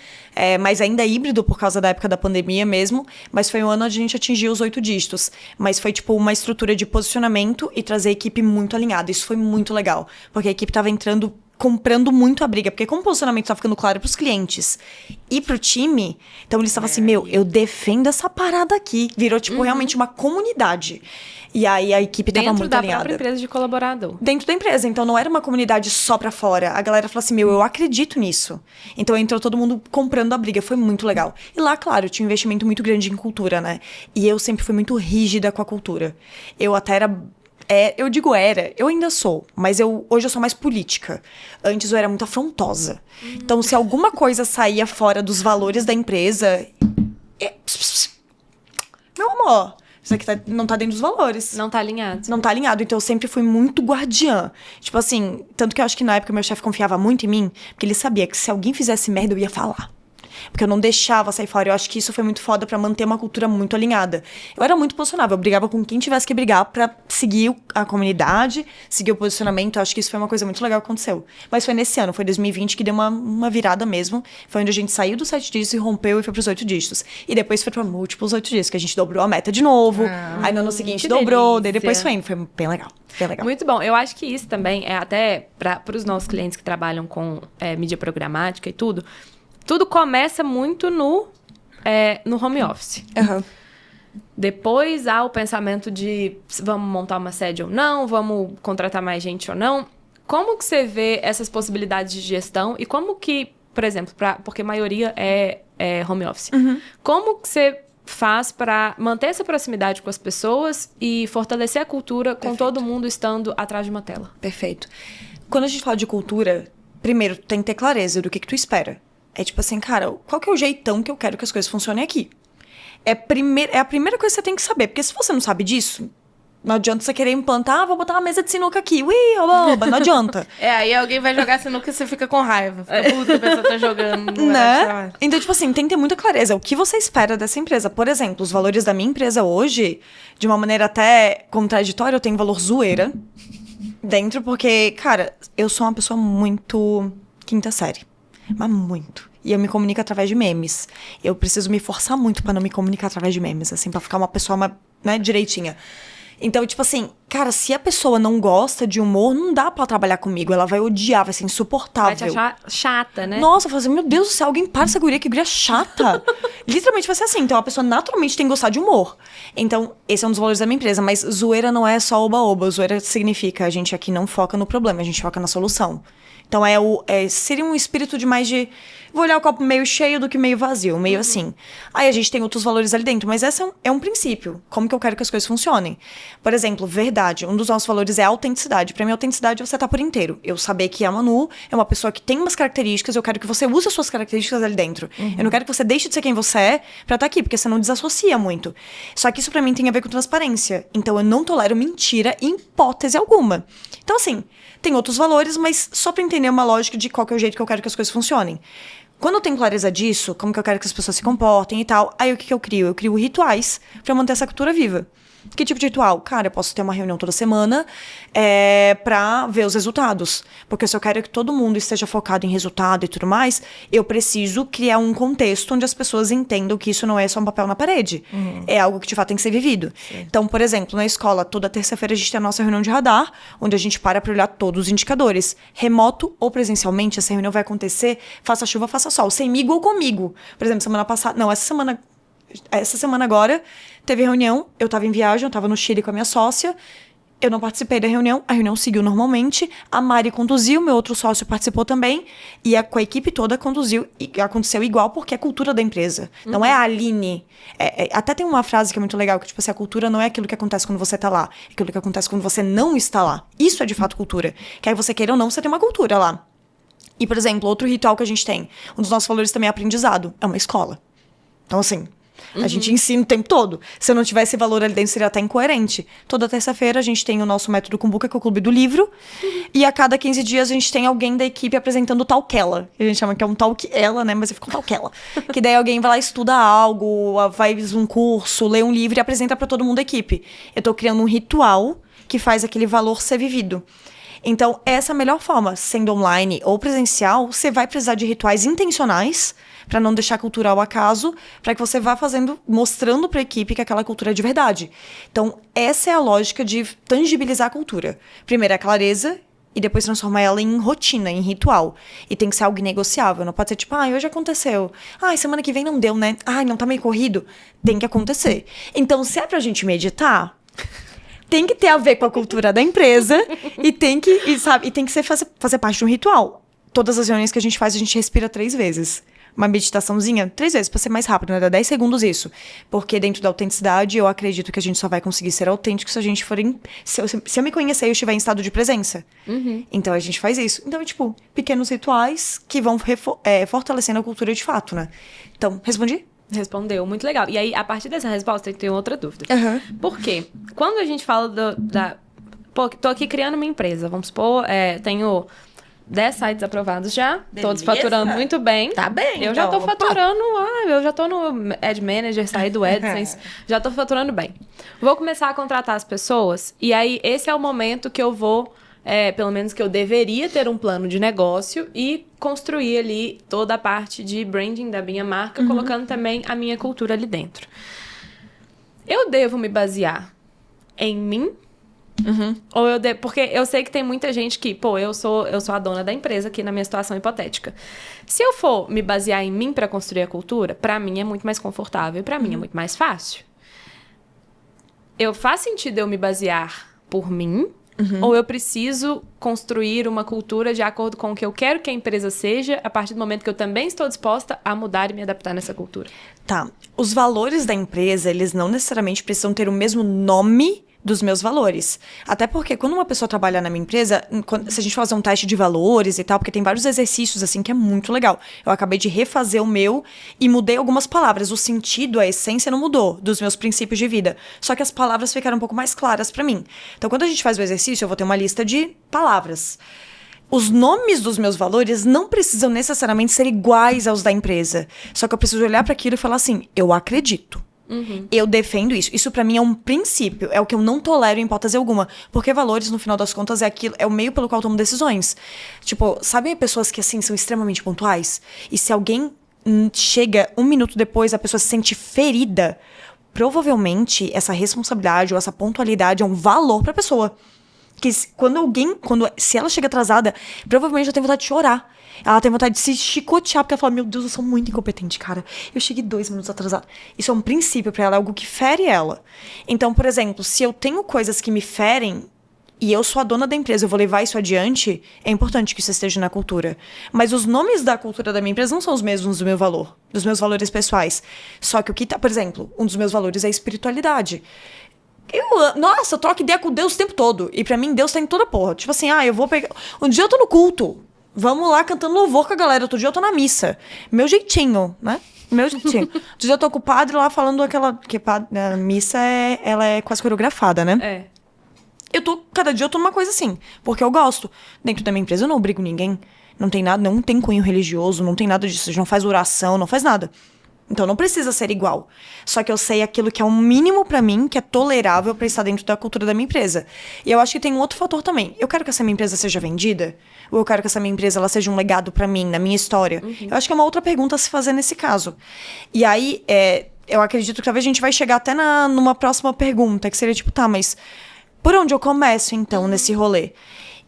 Mas ainda híbrido, por causa da época da pandemia mesmo. Mas foi um ano onde a gente atingiu os 8 dígitos. Mas foi, tipo, uma estrutura de posicionamento e trazer a equipe muito alinhada. Isso foi muito legal. Porque a equipe tava comprando muito a briga, porque como o posicionamento tá ficando claro pros clientes e pro time, então eles estavam assim, eu defendo essa parada aqui. Virou, tipo, realmente uma comunidade. E aí a equipe tava muito alinhada. Dentro da própria empresa de colaborador. Dentro da empresa, então não era uma comunidade só pra fora. A galera falou assim, eu acredito nisso. Então entrou todo mundo comprando a briga, foi muito legal. E lá, claro, tinha um investimento muito grande em cultura, né? E eu sempre fui muito rígida com a cultura. Eu até era... eu ainda sou, mas hoje eu sou mais política. Antes eu era muito afrontosa. Então, se alguma coisa saía fora dos valores da empresa... Meu amor, isso aqui não tá dentro dos valores. Não tá alinhado. Não tá alinhado, então eu sempre fui muito guardiã. Tipo assim, tanto que eu acho que na época meu chefe confiava muito em mim, porque ele sabia que se alguém fizesse merda, eu ia falar. Porque eu não deixava sair fora. Eu acho que isso foi muito foda pra manter uma cultura muito alinhada. Eu era muito posicionável. Eu brigava com quem tivesse que brigar pra seguir a comunidade, seguir o posicionamento. Eu acho que isso foi uma coisa muito legal que aconteceu. Mas foi nesse ano, foi 2020, que deu uma virada mesmo. Foi onde a gente saiu dos 7 dígitos e rompeu e foi pros 8 dígitos. E depois foi pra múltiplos 8 dígitos, que a gente dobrou a meta de novo. Aí no ano seguinte dobrou, daí depois foi indo. Foi bem legal. Bem legal. Muito bom. Eu acho que isso também é até para os nossos clientes que trabalham com mídia programática e tudo. Tudo começa muito no home office. Uhum. Depois há o pensamento de vamos montar uma sede ou não, vamos contratar mais gente ou não. Como que você vê essas possibilidades de gestão e como que, por exemplo, porque a maioria é home office, como que você faz para manter essa proximidade com as pessoas e fortalecer a cultura com todo mundo estando atrás de uma tela? Perfeito. Quando a gente fala de cultura, primeiro, tem que ter clareza do que tu espera. É tipo assim, cara, qual que é o jeitão que eu quero que as coisas funcionem aqui? É a primeira coisa que você tem que saber. Porque se você não sabe disso, não adianta você querer implantar, vou botar uma mesa de sinuca aqui. Ui, oba, não adianta. Aí alguém vai jogar sinuca e você fica com raiva. Fica puta, a pessoa tá jogando. Né? Então, tipo assim, tem que ter muita clareza. O que você espera dessa empresa? Por exemplo, os valores da minha empresa hoje, de uma maneira até contraditória, eu tenho valor zoeira dentro, porque, cara, eu sou uma pessoa muito quinta série. Mas muito. E eu me comunico através de memes. Eu preciso me forçar muito pra não me comunicar através de memes, assim, pra ficar uma pessoa, né, direitinha. Então, tipo assim, cara, se a pessoa não gosta de humor, não dá pra trabalhar comigo. Ela vai odiar, vai ser insuportável. Vai te achar chata, né? Nossa, eu falo assim, meu Deus do céu, alguém para essa guria, que guria chata. Literalmente vai ser assim. Então, a pessoa naturalmente tem que gostar de humor. Então, esse é um dos valores da minha empresa. Mas zoeira não é só oba-oba. Zoeira significa a gente aqui não foca no problema, a gente foca na solução. Então, seria um espírito de mais de... Vou olhar o copo meio cheio do que meio vazio, meio assim. Aí a gente tem outros valores ali dentro, mas esse é um princípio. Como que eu quero que as coisas funcionem? Por exemplo, verdade. Um dos nossos valores é a autenticidade. Pra mim, a autenticidade é você estar por inteiro. Eu saber que a Manu é uma pessoa que tem umas características, eu quero que você use as suas características ali dentro. Eu não quero que você deixe de ser quem você é pra estar aqui, porque você não desassocia muito. Só que isso pra mim tem a ver com transparência. Então, eu não tolero mentira em hipótese alguma. Então, assim... Tem outros valores, mas só pra entender uma lógica de qual que é o jeito que eu quero que as coisas funcionem. Quando eu tenho clareza disso, como que eu quero que as pessoas se comportem e tal, aí o que eu crio? Eu crio rituais pra manter essa cultura viva. Que tipo de ritual? Cara, eu posso ter uma reunião toda semana pra ver os resultados. Porque se eu quero que todo mundo esteja focado em resultado e tudo mais, eu preciso criar um contexto onde as pessoas entendam que isso não é só um papel na parede. É algo que, de fato, tem que ser vivido. Sim. Então, por exemplo, na escola, toda terça-feira a gente tem a nossa reunião de radar, onde a gente para olhar todos os indicadores. Remoto ou presencialmente, essa reunião vai acontecer, faça chuva, faça sol, semigo ou comigo. Por exemplo, semana passada... Não, essa semana agora, teve reunião, eu tava em viagem, eu tava no Chile com a minha sócia, eu não participei da reunião, a reunião seguiu normalmente, a Mari conduziu, meu outro sócio participou também, e com a equipe toda conduziu, e aconteceu igual porque é a cultura da empresa, não é a Aline. Até tem uma frase que é muito legal, que tipo assim, a cultura não é aquilo que acontece quando você tá lá, é aquilo que acontece quando você não está lá. Isso é de fato cultura, que aí você queira ou não, você tem uma cultura lá. E, por exemplo, outro ritual que a gente tem, um dos nossos valores também é aprendizado, é uma escola. Então, assim... A gente ensina o tempo todo. Se eu não tivesse esse valor ali dentro, seria até incoerente. Toda terça-feira a gente tem o nosso método Cumbuca, que é o Clube do Livro. E a cada 15 dias a gente tem alguém da equipe apresentando o Talkela. Que a gente chama que é um Talkela, né? Mas fica um Talkela. Que daí alguém vai lá, estuda algo, faz um curso, lê um livro e apresenta pra todo mundo da equipe. Eu tô criando um ritual que faz aquele valor ser vivido. Então, essa é a melhor forma. Sendo online ou presencial, você vai precisar de rituais intencionais para não deixar a cultura ao acaso, para que você vá mostrando para a equipe que aquela cultura é de verdade. Então, essa é a lógica de tangibilizar a cultura. Primeiro, a clareza, e depois transformar ela em rotina, em ritual. E tem que ser algo negociável. Não pode ser tipo, hoje aconteceu. Semana que vem não deu, né? Não tá meio corrido. Tem que acontecer. Então, se é pra gente meditar... Tem que ter a ver com a cultura da empresa e tem que fazer parte de um ritual. Todas as reuniões que a gente faz, a gente respira 3 vezes. Uma meditaçãozinha, 3 vezes, pra ser mais rápido, né? Dá 10 segundos isso. Porque dentro da autenticidade, eu acredito que a gente só vai conseguir ser autêntico se a gente for se eu me conhecer e eu estiver em estado de presença. Então, a gente faz isso. Então, pequenos rituais que vão fortalecendo a cultura de fato, né? Então, respondi? Respondeu, muito legal. E aí, a partir dessa resposta, eu tenho outra dúvida. Por quê? Quando a gente fala Pô, tô aqui criando uma empresa, vamos supor, tenho 10 sites aprovados já, beleza. Todos faturando muito bem. Tá bem, Eu já tô faturando, eu já tô no Ad Manager, saí do AdSense, já tô faturando bem. Vou começar a contratar as pessoas, e aí esse é o momento que eu vou... pelo menos que eu deveria ter um plano de negócio e construir ali toda a parte de branding da minha marca, colocando também a minha cultura ali dentro. Eu devo me em mim? Ou porque eu sei que tem muita gente que, eu sou a dona da empresa aqui na minha situação hipotética. Se eu for me basear em mim para construir a cultura, para mim é muito mais confortável e para mim é muito mais fácil. Faz sentido eu me basear por mim? Ou eu preciso construir uma cultura de acordo com o que eu quero que a empresa seja, a partir do momento que eu também estou disposta a mudar e me adaptar nessa cultura? Tá. Os valores da empresa, eles não necessariamente precisam ter o mesmo nome dos meus valores. Até porque quando uma pessoa trabalha na minha empresa, se a gente fazer um teste de valores e tal, porque tem vários exercícios assim que é muito legal. Eu acabei de refazer o meu e mudei algumas palavras. O sentido, a essência não mudou dos meus princípios de vida. Só que as palavras ficaram um pouco mais claras pra mim. Então, quando a gente faz o exercício, eu vou ter uma lista de palavras. Os nomes dos meus valores não precisam necessariamente ser iguais aos da empresa. Só que eu preciso olhar pra aquilo e falar assim, eu acredito. Eu defendo isso. Isso pra mim é um princípio. É o que eu não tolero em hipótese alguma. Porque valores, no final das contas, é o meio pelo qual eu tomo decisões. Sabe pessoas que, assim, são extremamente pontuais? E se alguém chega 1 minuto depois, a pessoa se sente ferida, provavelmente essa responsabilidade ou essa pontualidade é um valor pra pessoa. Que se ela chega atrasada, provavelmente ela tem vontade de chorar. Ela tem vontade de se chicotear, porque ela fala, meu Deus, eu sou muito incompetente, cara. Eu cheguei 2 minutos atrasada. Isso é um princípio pra ela, é algo que fere ela. Então, por exemplo, se eu tenho coisas que me ferem e eu sou a dona da empresa, eu vou levar isso adiante, é importante que isso esteja na cultura. Mas os nomes da cultura da minha empresa não são os mesmos do meu valor, dos meus valores pessoais. Só que por exemplo, um dos meus valores é a espiritualidade. Eu troco ideia com Deus o tempo todo. E pra mim, Deus tá em toda porra. Tipo assim, eu vou pegar... Um dia eu tô no culto. Vamos lá cantando louvor com a galera. Outro dia eu tô na missa. Meu jeitinho, né? Meu jeitinho. Outro dia eu tô com o padre lá falando aquela... Porque a missa, ela é quase coreografada, né? Cada dia eu tô numa coisa assim. Porque eu gosto. Dentro da minha empresa eu não obrigo ninguém. Não tem nada, não tem cunho religioso, não tem nada disso. A gente não faz oração, não faz nada. Então não precisa ser igual. Só que eu sei aquilo que é o mínimo pra mim, que é tolerável pra estar dentro da cultura da minha empresa. E eu acho que tem um outro fator também. Eu quero que essa minha empresa seja vendida? Ou eu quero que essa minha empresa ela seja um legado pra mim, na minha história? Eu acho que é uma outra pergunta a se fazer nesse caso. E aí, eu acredito que talvez a gente vai chegar até numa próxima pergunta, que seria tipo, tá, mas por onde eu começo, então, nesse rolê?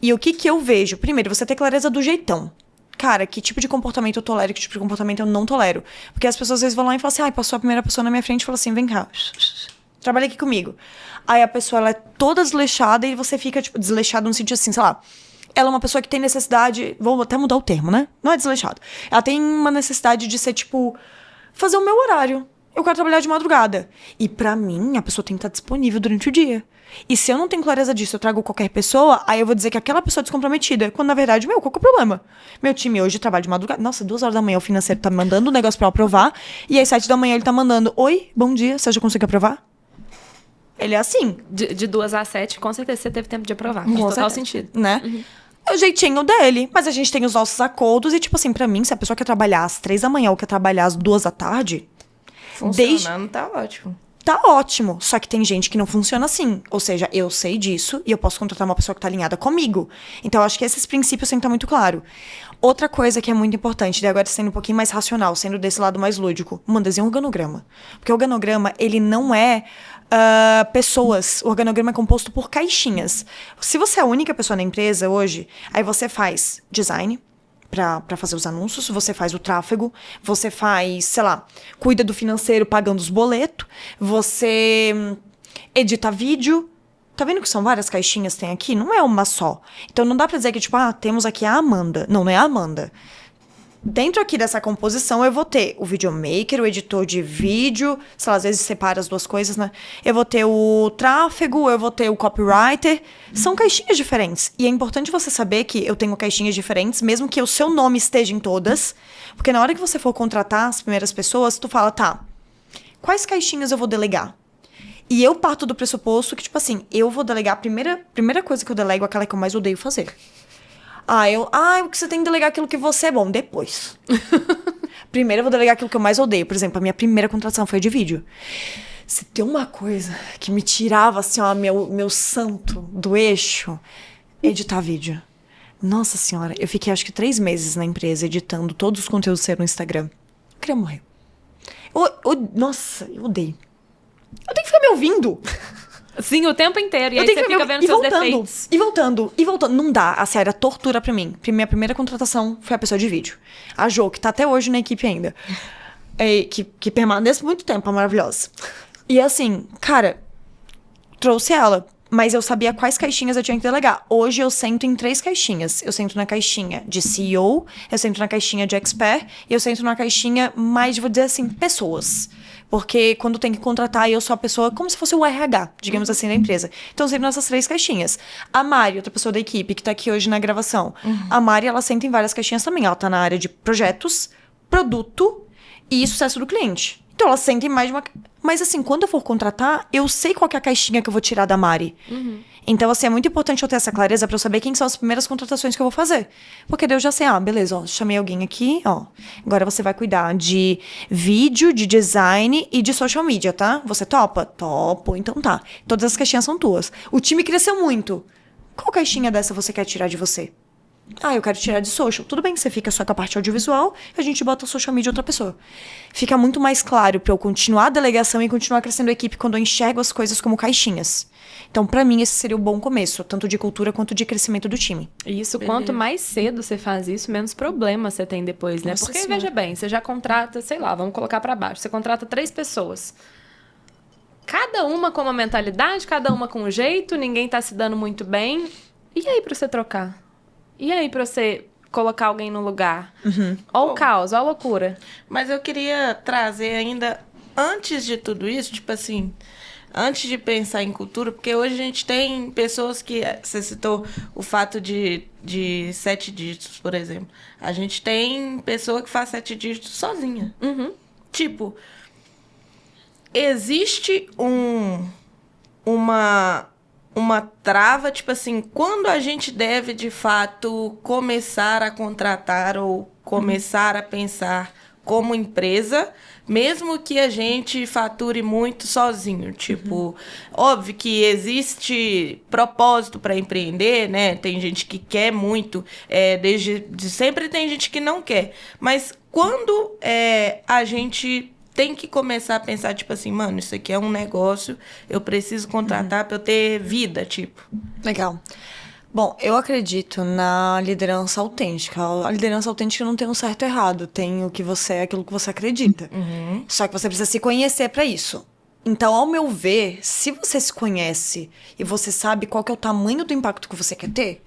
E o que eu vejo? Primeiro, você ter clareza do jeitão. Cara, que tipo de comportamento eu tolero, que tipo de comportamento eu não tolero. Porque as pessoas às vezes vão lá e falam assim, ai, passou a primeira pessoa na minha frente e falou assim, vem cá, trabalha aqui comigo. Aí a pessoa, ela é toda desleixada e você fica, tipo, desleixado no sentido assim, sei lá, ela é uma pessoa que tem necessidade, vou até mudar o termo, né? Não é desleixado. Ela tem uma necessidade de ser, tipo, fazer o meu horário. Eu quero trabalhar de madrugada. E pra mim, a pessoa tem que estar disponível durante o dia. E se eu não tenho clareza disso, eu trago qualquer pessoa, aí eu vou dizer que aquela pessoa é descomprometida. Quando, na verdade, qual que é o problema? Meu time hoje trabalha de madrugada. Nossa, 2 horas da manhã o financeiro tá me mandando um negócio pra eu aprovar. E às 7 da manhã ele tá mandando, oi, bom dia, você já conseguiu aprovar? Ele é assim. De 2 às 7, com certeza você teve tempo de aprovar. Faz total sentido. Né? É o jeitinho dele. Mas a gente tem os nossos acordos. E, tipo assim, pra mim, se a pessoa quer trabalhar às 3 da manhã ou quer trabalhar às 2 da tarde... Funcionando, tá ótimo. Tá ótimo, só que tem gente que não funciona assim. Ou seja, eu sei disso e eu posso contratar uma pessoa que tá alinhada comigo. Então, eu acho que esses princípios têm que estar muito claro. Outra coisa que é muito importante, daí agora sendo um pouquinho mais racional, sendo desse lado mais lúdico, desenha um organograma. Porque o organograma, ele não é pessoas. O organograma é composto por caixinhas. Se você é a única pessoa na empresa hoje, aí você faz design, pra fazer os anúncios, você faz o tráfego, você faz, sei lá, cuida do financeiro pagando os boletos, você edita vídeo. Tá vendo que são várias caixinhas que tem aqui? Não é uma só. Então não dá pra dizer que, tipo, temos aqui a Amanda. Não, não é a Amanda. Dentro aqui dessa composição, eu vou ter o videomaker, o editor de vídeo, sei lá, às vezes separa as duas coisas, né? Eu vou ter o tráfego, eu vou ter o copywriter. São caixinhas diferentes. E é importante você saber que eu tenho caixinhas diferentes, mesmo que o seu nome esteja em todas. Porque na hora que você for contratar as primeiras pessoas, tu fala, tá, quais caixinhas eu vou delegar? E eu parto do pressuposto que, tipo assim, eu vou delegar a primeira coisa que eu delego, aquela que eu mais odeio fazer. O que você tem que delegar aquilo que você é bom, depois. Primeiro eu vou delegar aquilo que eu mais odeio. Por exemplo, a minha primeira contratação foi de vídeo. Se tem uma coisa que me tirava, assim, ó, meu santo do eixo, editar vídeo. Nossa senhora, eu fiquei acho que 3 meses na empresa editando todos os conteúdos no Instagram. Eu queria morrer. Nossa, eu odeio. Eu tenho que ficar me ouvindo. Sim, o tempo inteiro. E aí você fica vendo seus defeitos. E voltando. Não dá. A sério, é tortura pra mim. Minha primeira contratação foi a pessoa de vídeo. A Jo, que tá até hoje na equipe ainda. Que permanece muito tempo, maravilhosa. E assim, cara, trouxe ela. Mas eu sabia quais caixinhas eu tinha que delegar. Hoje eu sento em 3 caixinhas. Eu sento na caixinha de CEO, eu sento na caixinha de expert, e eu sento na caixinha mais, vou dizer assim, pessoas. Porque quando tem que contratar, eu sou a pessoa como se fosse o RH, digamos assim, da empresa. Então, eu sempre nessas 3 caixinhas. A Mari, outra pessoa da equipe, que tá aqui hoje na gravação. A Mari, ela senta em várias caixinhas também. Ela tá na área de projetos, produto e sucesso do cliente. Então, ela senta em mais de uma... Mas, assim, quando eu for contratar, eu sei qual que é a caixinha que eu vou tirar da Mari. Então, assim, é muito importante eu ter essa clareza pra eu saber quem são as primeiras contratações que eu vou fazer. Porque daí eu já sei, beleza, chamei alguém aqui, agora você vai cuidar de vídeo, de design e de social media, tá? Você topa? Topo, então tá. Todas as caixinhas são tuas. O time cresceu muito. Qual caixinha dessa você quer tirar de você? Eu quero tirar de social. Tudo bem que você fica só com a parte audiovisual, a gente bota a social media outra pessoa. Fica muito mais claro pra eu continuar a delegação e continuar crescendo a equipe quando eu enxergo as coisas como caixinhas. Então, pra mim, esse seria o bom começo, tanto de cultura quanto de crescimento do time. Isso, quanto mais cedo você faz isso, menos problema você tem depois, né? Porque, veja bem, você já contrata, sei lá, vamos colocar pra baixo, você contrata 3 pessoas. Cada uma com uma mentalidade, cada uma com um jeito, ninguém tá se dando muito bem. E aí pra você trocar? E aí pra você colocar alguém no lugar? Ó o caos, ó a loucura. Mas eu queria trazer ainda, antes de tudo isso, tipo assim, antes de pensar em cultura, porque hoje a gente tem pessoas que... Você citou o fato de 7 dígitos, por exemplo. A gente tem pessoa que faz 7 dígitos sozinha. Tipo, existe uma trava, tipo assim, quando a gente deve, de fato, começar a contratar ou começar a pensar como empresa, mesmo que a gente fature muito sozinho. Tipo, óbvio que existe propósito para empreender, né? Tem gente que quer muito, sempre tem gente que não quer. Mas quando a gente tem que começar a pensar, tipo assim, mano, isso aqui é um negócio, eu preciso contratar para eu ter vida, tipo. Legal. Bom, eu acredito na liderança autêntica. A liderança autêntica não tem um certo e errado. Tem o que você é, aquilo que você acredita. Só que você precisa se conhecer para isso. Então, ao meu ver, se você se conhece e você sabe qual que é o tamanho do impacto que você quer ter,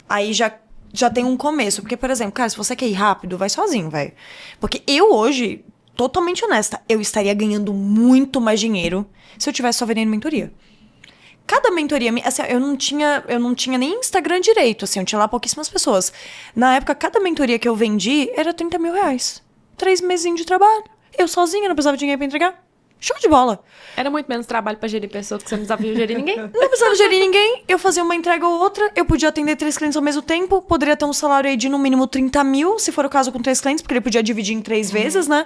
aí já tem um começo. Porque, por exemplo, cara, se você quer ir rápido, vai sozinho, velho. Porque eu hoje, totalmente honesta, eu estaria ganhando muito mais dinheiro se eu tivesse só vendendo mentoria. Cada mentoria, assim, eu não tinha nem Instagram direito, assim, eu tinha lá pouquíssimas pessoas. Na época, cada mentoria que eu vendi era 30 mil reais. 3 mesinhos de trabalho. Eu sozinha, não precisava de ninguém pra entregar. Show de bola. Era muito menos trabalho pra gerir pessoas que você não precisava gerir ninguém. Não precisava gerir ninguém, eu fazia uma entrega ou outra, eu podia atender 3 clientes ao mesmo tempo, poderia ter um salário aí de no mínimo 30 mil, se for o caso com 3 clientes, porque ele podia dividir em 3 vezes, né?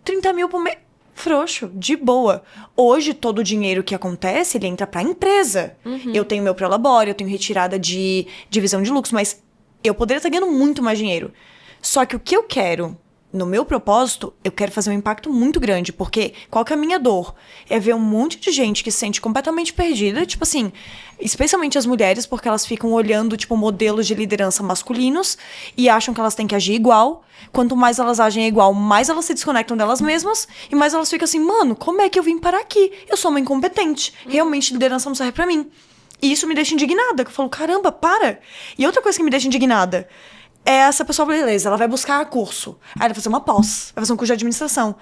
30 mil por mês. Frouxo, de boa. Hoje, todo o dinheiro que acontece, ele entra pra empresa. Eu tenho meu prolabore, eu tenho retirada de divisão de lucros, mas eu poderia estar ganhando muito mais dinheiro. Só que o que eu quero, no meu propósito, eu quero fazer um impacto muito grande, porque qual que é a minha dor? É ver um monte de gente que se sente completamente perdida, tipo assim, especialmente as mulheres, porque elas ficam olhando, tipo, modelos de liderança masculinos e acham que elas têm que agir igual. Quanto mais elas agem igual, mais elas se desconectam delas mesmas e mais elas ficam assim, mano, como é que eu vim parar aqui? Eu sou uma incompetente. Realmente, liderança não serve pra mim. E isso me deixa indignada, que eu falo, caramba, para. E outra coisa que me deixa indignada é essa pessoa, beleza, ela vai buscar curso. Aí ela vai fazer uma pós, vai fazer um curso de administração.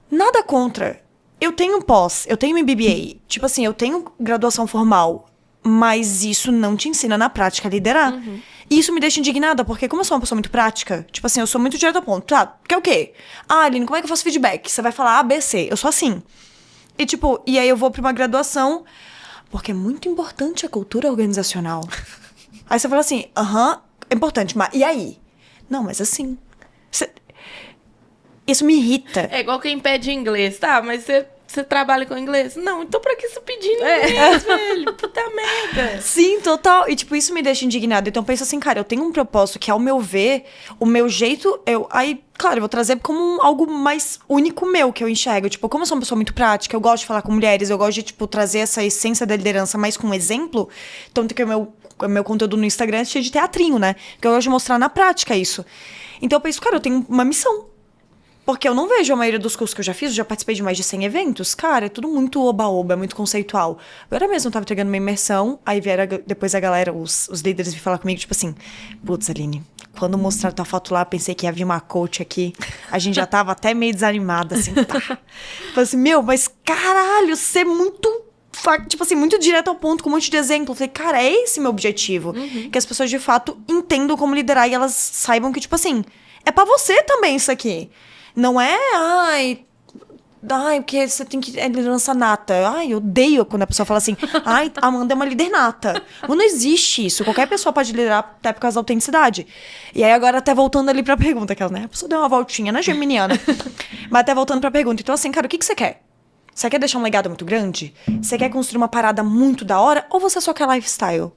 Nada contra. Eu tenho pós, eu tenho MBA. Tipo assim, eu tenho graduação formal. Mas isso não te ensina na prática a liderar. E isso me deixa indignada, porque como eu sou uma pessoa muito prática, tipo assim, eu sou muito direto ao ponto. Tá, quer o quê? Ah, Aline, como é que eu faço feedback? Você vai falar A, B, C. Eu sou assim. E tipo, e aí eu vou pra uma graduação, porque é muito importante a cultura organizacional. Aí você fala assim, é importante, mas e aí? Não, mas assim... Isso me irrita. É igual quem pede inglês, tá? Mas você trabalha com inglês? Não, então pra que você pedir inglês, velho? Puta merda. Sim, total. E, tipo, isso me deixa indignada. Então, eu penso assim, cara, eu tenho um propósito que, ao meu ver, o meu jeito... Aí, claro, eu vou trazer como algo mais único meu, que eu enxergo. Tipo, como eu sou uma pessoa muito prática, eu gosto de falar com mulheres, eu gosto de, tipo, trazer essa essência da liderança mais com um exemplo. Tanto que o meu conteúdo no Instagram é cheio de teatrinho, né? Porque eu gosto de mostrar na prática isso. Então, eu penso, cara, eu tenho uma missão. Porque eu não vejo a maioria dos cursos que eu já fiz, eu já participei de mais de 100 eventos. Cara, é tudo muito oba-oba, é muito conceitual. Agora mesmo eu tava entregando uma imersão, aí vieram depois a galera, os líderes, vir falar comigo, tipo assim, putz, Aline, quando mostraram tua foto lá, pensei que ia vir uma coach aqui. A gente já tava até meio desanimada, assim, tá. Falei assim, mas caralho, você é muito... Tipo assim, muito direto ao ponto, com um monte de exemplo. Eu falei, cara, é esse meu objetivo. Que as pessoas, de fato, entendam como liderar e elas saibam que, tipo assim, é pra você também isso aqui. Não é, porque você tem que... É liderança nata. Eu odeio quando a pessoa fala assim, Amanda é uma líder nata. Não existe isso. Qualquer pessoa pode liderar até por causa da autenticidade. E aí, agora, até voltando ali pra pergunta, que a pessoa deu uma voltinha, né, geminiana? Mas até voltando pra pergunta. Então, assim, cara, o que você quer? Você quer deixar um legado muito grande? Você quer construir uma parada muito da hora? Ou você só quer lifestyle?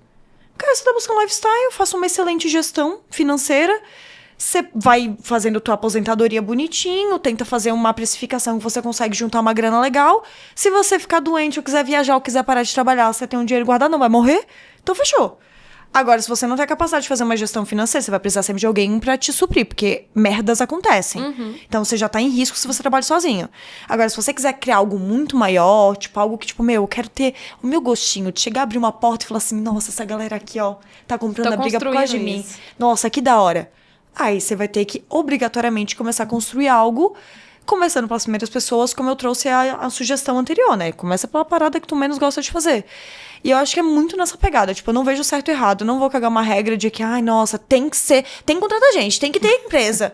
Cara, você tá buscando lifestyle, faça uma excelente gestão financeira. Você vai fazendo tua aposentadoria bonitinho, tenta fazer uma precificação que você consegue juntar uma grana legal. Se você ficar doente ou quiser viajar ou quiser parar de trabalhar, você tem um dinheiro guardado, não vai morrer, então fechou. Agora, se você não tem a capacidade de fazer uma gestão financeira, você vai precisar sempre de alguém pra te suprir, porque merdas acontecem. Então, você já tá em risco se você trabalha sozinho. Agora, se você quiser criar algo muito maior, tipo, algo que, tipo, eu quero ter o meu gostinho de chegar, abrir uma porta e falar assim, nossa, essa galera aqui, ó, tá comprando a briga por causa de mim. Nossa, que da hora. Aí você vai ter que, obrigatoriamente, começar a construir algo, começando pelas primeiras pessoas, como eu trouxe a sugestão anterior, né? Começa pela parada que tu menos gosta de fazer. E eu acho que é muito nessa pegada. Tipo, eu não vejo certo e errado. Eu não vou cagar uma regra de que, nossa, tem que contratar gente, tem que ter empresa.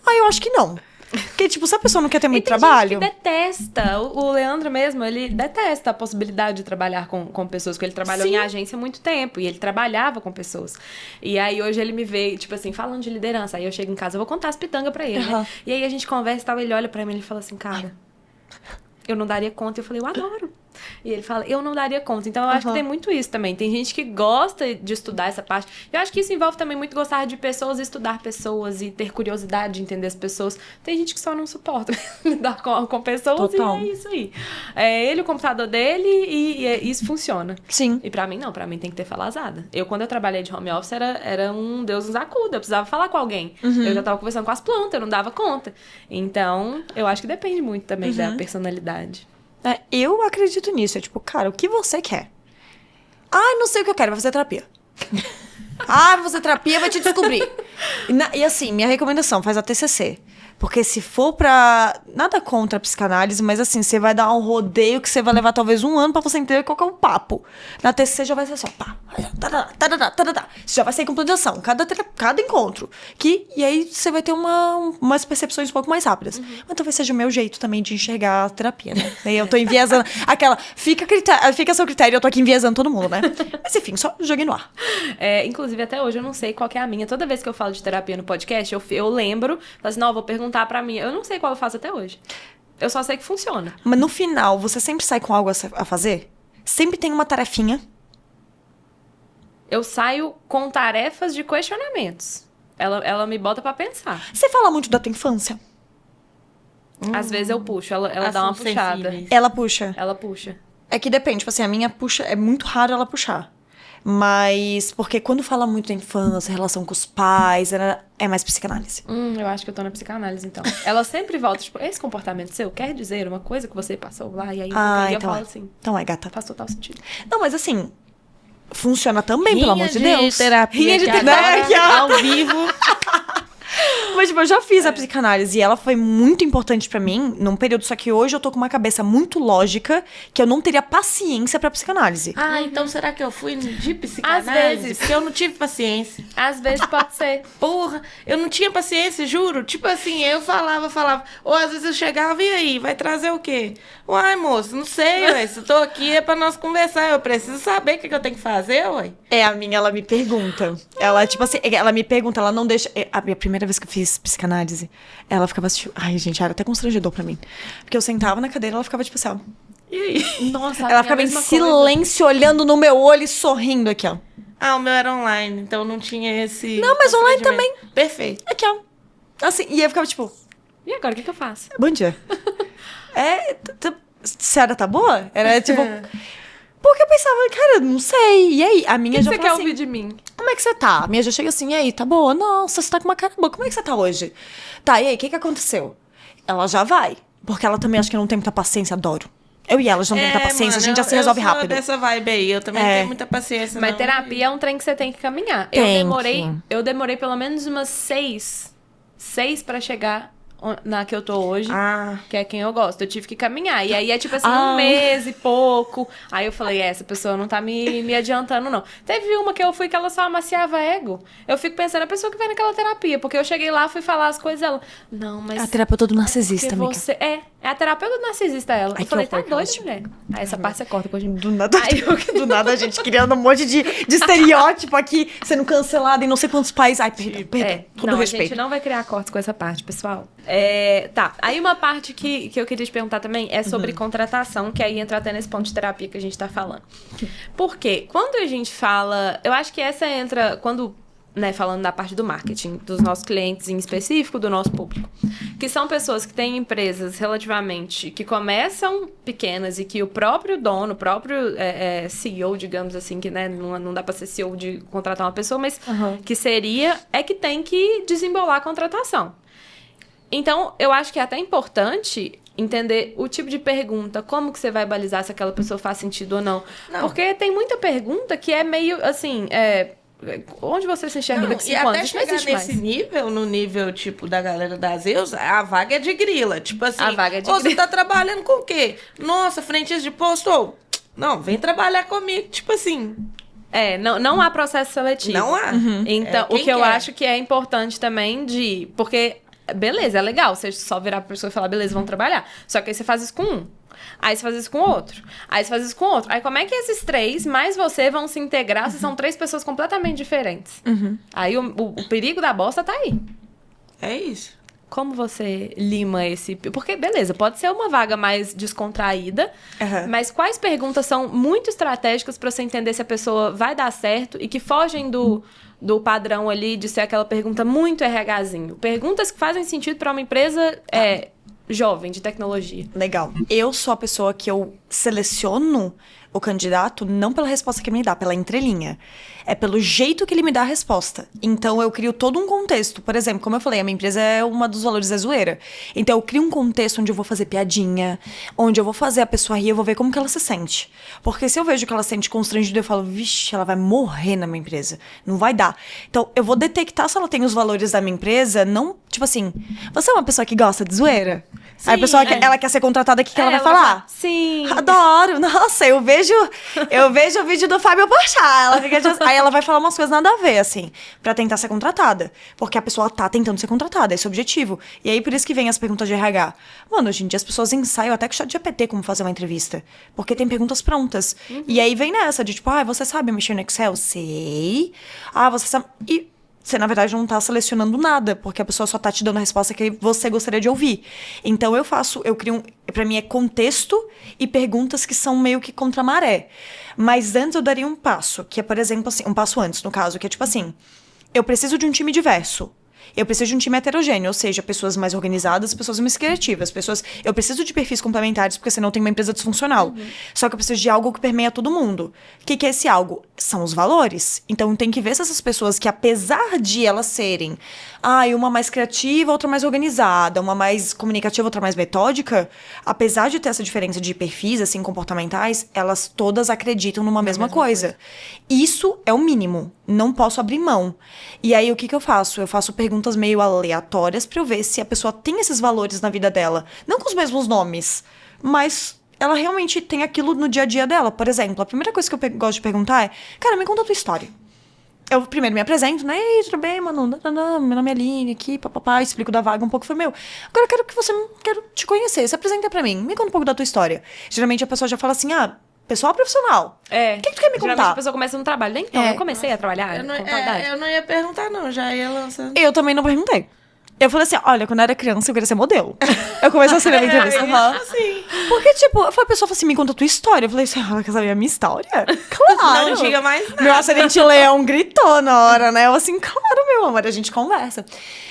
Eu acho que não. Porque, tipo, se a pessoa não quer ter muito tem trabalho... gente que detesta. O Leandro mesmo, ele detesta a possibilidade de trabalhar com pessoas, porque ele trabalhou em agência há muito tempo, e ele trabalhava com pessoas. E aí, hoje, ele me vê, tipo assim, falando de liderança. Aí eu chego em casa, eu vou contar as pitangas pra ele, né? E aí, a gente conversa e tal, ele olha pra mim e ele fala assim, cara, eu não daria conta. Eu falei, eu adoro. E ele fala, eu não daria conta. Então, eu acho que tem muito isso também. Tem gente que gosta de estudar essa parte. Eu acho que isso envolve também muito gostar de pessoas, estudar pessoas e ter curiosidade de entender as pessoas. Tem gente que só não suporta lidar com pessoas. Total. E é isso aí. É ele, o computador dele e isso funciona. Sim. E pra mim, não. Pra mim tem que ter falazada. Quando eu trabalhei de home office, era um Deus nos acuda. Eu precisava falar com alguém. Eu já tava conversando com as plantas, eu não dava conta. Então, eu acho que depende muito também da personalidade. Eu acredito nisso. É tipo, cara, o que você quer? Não sei o que eu quero, vai fazer terapia. Vai fazer terapia, vai te descobrir. E assim, minha recomendação, faz a TCC. Porque se for pra... Nada contra a psicanálise, mas assim, você vai dar um rodeio que você vai levar talvez 1 ano pra você entender qual que é o papo. Na TCC já vai ser só, pá, você já vai sair com planejação, cada encontro. E aí você vai ter umas percepções um pouco mais rápidas. Mas talvez seja o meu jeito também de enxergar a terapia, né? Aí eu tô enviesando aquela... Fica a seu critério, eu tô aqui enviesando todo mundo, né? Mas enfim, só joguei no ar. Inclusive, até hoje eu não sei qual que é a minha. Toda vez que eu falo de terapia no podcast, eu lembro, falo assim, não, eu vou perguntar pra mim. Eu não sei qual eu faço até hoje. Eu só sei que funciona. Mas no final, você sempre sai com algo a fazer? Sempre tem uma tarefinha? Eu saio com tarefas de questionamentos. Ela me bota pra pensar. Você fala muito da tua infância? Às vezes eu puxo. Ela dá uma puxada. Ela puxa? Ela puxa. É que depende. Tipo assim, a minha puxa... É muito raro ela puxar. Mas... Porque quando fala muito da infância, relação com os pais... É mais psicanálise. Eu acho que eu tô na psicanálise, então. Ela sempre volta, tipo... Esse comportamento seu quer dizer uma coisa que você passou lá? E aí eu falo assim... Então gata. Faz total sentido. Não, mas assim... Funciona também, pelo amor de Deus. Rinha de terapia ao vivo. Mas, tipo, eu já fiz a psicanálise e ela foi muito importante pra mim num período, só que hoje eu tô com uma cabeça muito lógica que eu não teria paciência pra psicanálise. Então será que eu fui de psicanálise? Às vezes. Porque eu não tive paciência. Às vezes pode ser. Porra, eu não tinha paciência, juro. Tipo assim, eu falava. Ou às vezes eu chegava, e aí, vai trazer o quê? Uai, moço, não sei, ué. Se eu tô aqui é pra nós conversar. Eu preciso saber o que eu tenho que fazer, ué. A minha, ela me pergunta. Ela, tipo assim, ela me pergunta, ela não deixa... A minha primeira vez que eu fiz psicanálise, ela ficava assistindo... Ai, gente, era até constrangedor pra mim. Porque eu sentava na cadeira, ela ficava tipo assim, ó... E aí? Nossa, ela ficava em silêncio, olhando no meu olho e sorrindo aqui, ó. O meu era online, então não tinha esse... Não, mas online também. Perfeito. Aqui, ó. Assim, e eu ficava tipo... E agora, o que eu faço? Bom dia. Senhora, tá boa? Era tipo... Porque eu pensava, cara, não sei. E aí, a minha já falou assim... O que você quer ouvir de mim? Como é que você tá? A minha já chega assim, e aí, tá boa? Nossa, você tá com uma cara boa. Como é que você tá hoje? Tá, e aí, o que aconteceu? Ela já vai. Porque ela também acho que não tem muita paciência, adoro. Eu e ela já não tem muita paciência, a gente já se resolve rápido. Eu sou dessa vibe aí, eu também não tenho muita paciência, Mas terapia é um trem que você tem que caminhar. Eu demorei pelo menos umas 6 pra chegar na que eu tô hoje, que é quem eu gosto. Eu tive que caminhar. E aí é tipo assim, 1 mês e pouco. Aí eu falei, essa pessoa não tá me adiantando, não. Teve uma que eu fui que ela só amaciava ego. Eu fico pensando, a pessoa que vai naquela terapia. Porque eu cheguei lá, fui falar as coisas, ela... Não, mas... A terapeuta do narcisista, amiga. É a terapeuta do narcisista, ela. Eu falei, tá doida, mulher? Aí essa parte você corta com a gente. Do nada a gente criando um monte de estereótipo aqui, sendo cancelada em não sei quantos países. Ai, perdão. Todo respeito. A gente não vai criar cortes com essa parte, pessoal. Tá. Aí uma parte que eu queria te perguntar também é sobre contratação, que aí entra até nesse ponto de terapia que a gente tá falando. Porque quando a gente fala... Eu acho que essa entra... Quando... falando da parte do marketing, dos nossos clientes em específico, do nosso público, que são pessoas que têm empresas relativamente, que começam pequenas e que o próprio dono, o próprio CEO, digamos assim, que não dá para ser CEO de contratar uma pessoa, mas que que tem que desembolar a contratação. Então, eu acho que é até importante entender o tipo de pergunta, como que você vai balizar se aquela pessoa faz sentido ou não. Porque tem muita pergunta que é meio, assim... onde você se enxerga daqui 5 anos? E até chegar nesse nível, no nível, tipo, da galera das EUs, a vaga é de grila. Tipo assim, a vaga é de grila. Você tá trabalhando com o quê? Nossa, frente de posto. Não, vem trabalhar comigo. Tipo assim... Não há processo seletivo. Não há. Então, o que eu acho que é importante também porque beleza, é legal você só virar pra pessoa e falar, beleza, vamos trabalhar. Só que aí você faz isso com um. Aí você faz isso com outro. Aí você faz isso com outro. Aí como é que esses 3, mais você, vão se integrar se são 3 pessoas completamente diferentes? Aí o perigo da bosta tá aí. É isso. Como você lima esse... Porque, beleza, pode ser uma vaga mais descontraída, mas quais perguntas são muito estratégicas pra você entender se a pessoa vai dar certo e que fogem do padrão ali de ser aquela pergunta muito RHzinho? Perguntas que fazem sentido pra uma empresa jovem, de tecnologia. Legal. Eu sou a pessoa que eu seleciono o candidato não pela resposta que ele me dá, pela entrelinha. É pelo jeito que ele me dá a resposta. Então, eu crio todo um contexto. Por exemplo, como eu falei, a minha empresa uma dos valores é zoeira. Então, eu crio um contexto onde eu vou fazer piadinha, onde eu vou fazer a pessoa rir, eu vou ver como que ela se sente. Porque se eu vejo que ela se sente constrangida, eu falo, vixe, ela vai morrer na minha empresa. Não vai dar. Então, eu vou detectar se ela tem os valores da minha empresa, não, tipo assim, você é uma pessoa que gosta de zoeira? Sim, aí a pessoa, ela quer ser contratada, o que ela vai falar? Sim. Adoro. Nossa, eu vejo o vídeo do Fábio Porchat. Ela fica aí ela vai falar umas coisas nada a ver, assim, pra tentar ser contratada. Porque a pessoa tá tentando ser contratada, esse é o objetivo. E aí, por isso que vem as perguntas de RH. Mano, hoje em dia as pessoas ensaiam até com o ChatGPT como fazer uma entrevista. Porque tem perguntas prontas. E aí vem nessa, de tipo, você sabe mexer no Excel? Sei. Você sabe... E você, na verdade, não tá selecionando nada, porque a pessoa só tá te dando a resposta que você gostaria de ouvir. Então, eu crio pra mim é contexto e perguntas que são meio que contra a maré. Mas antes eu daria um passo, que é, por exemplo, assim, um passo antes, no caso, que é tipo assim, eu preciso de um time diverso. Eu preciso de um time heterogêneo, ou seja, pessoas mais organizadas, pessoas mais criativas, eu preciso de perfis complementares, porque senão tem uma empresa disfuncional. Só que eu preciso de algo que permeia todo mundo. O que é esse algo? São os valores. Então tem que ver se essas pessoas que, apesar de elas serem, uma mais criativa, outra mais organizada, uma mais comunicativa, outra mais metódica, apesar de ter essa diferença de perfis, assim, comportamentais, elas todas acreditam numa mesma coisa. Isso é o mínimo. Não posso abrir mão. E aí, o que eu faço? Eu faço perguntas meio aleatórias pra eu ver se a pessoa tem esses valores na vida dela. Não com os mesmos nomes, mas ela realmente tem aquilo no dia a dia dela. Por exemplo, a primeira coisa que eu gosto de perguntar é, cara, me conta a tua história. Eu primeiro me apresento, né? Ei, tudo bem, mano? Meu nome é Aline, aqui, papapá, explico da vaga um pouco. Falei, agora eu quero te conhecer. Se apresenta pra mim, me conta um pouco da tua história. Geralmente a pessoa já fala assim, pessoal profissional. O que tu quer me contar? Geralmente a pessoa começa no trabalho. Então, eu comecei a trabalhar eu não ia perguntar, não. Já ia lançando. Eu também não perguntei. Eu falei assim, olha, quando eu era criança, eu queria ser modelo. Eu comecei a ser na minha entrevista. Assim. Porque, tipo, a pessoa falou assim, me conta a tua história. Eu falei assim, quer saber a minha história? Claro. Não diga mais nada. Meu acidente leão gritou na hora, né? Eu assim, claro, meu amor, a gente conversa.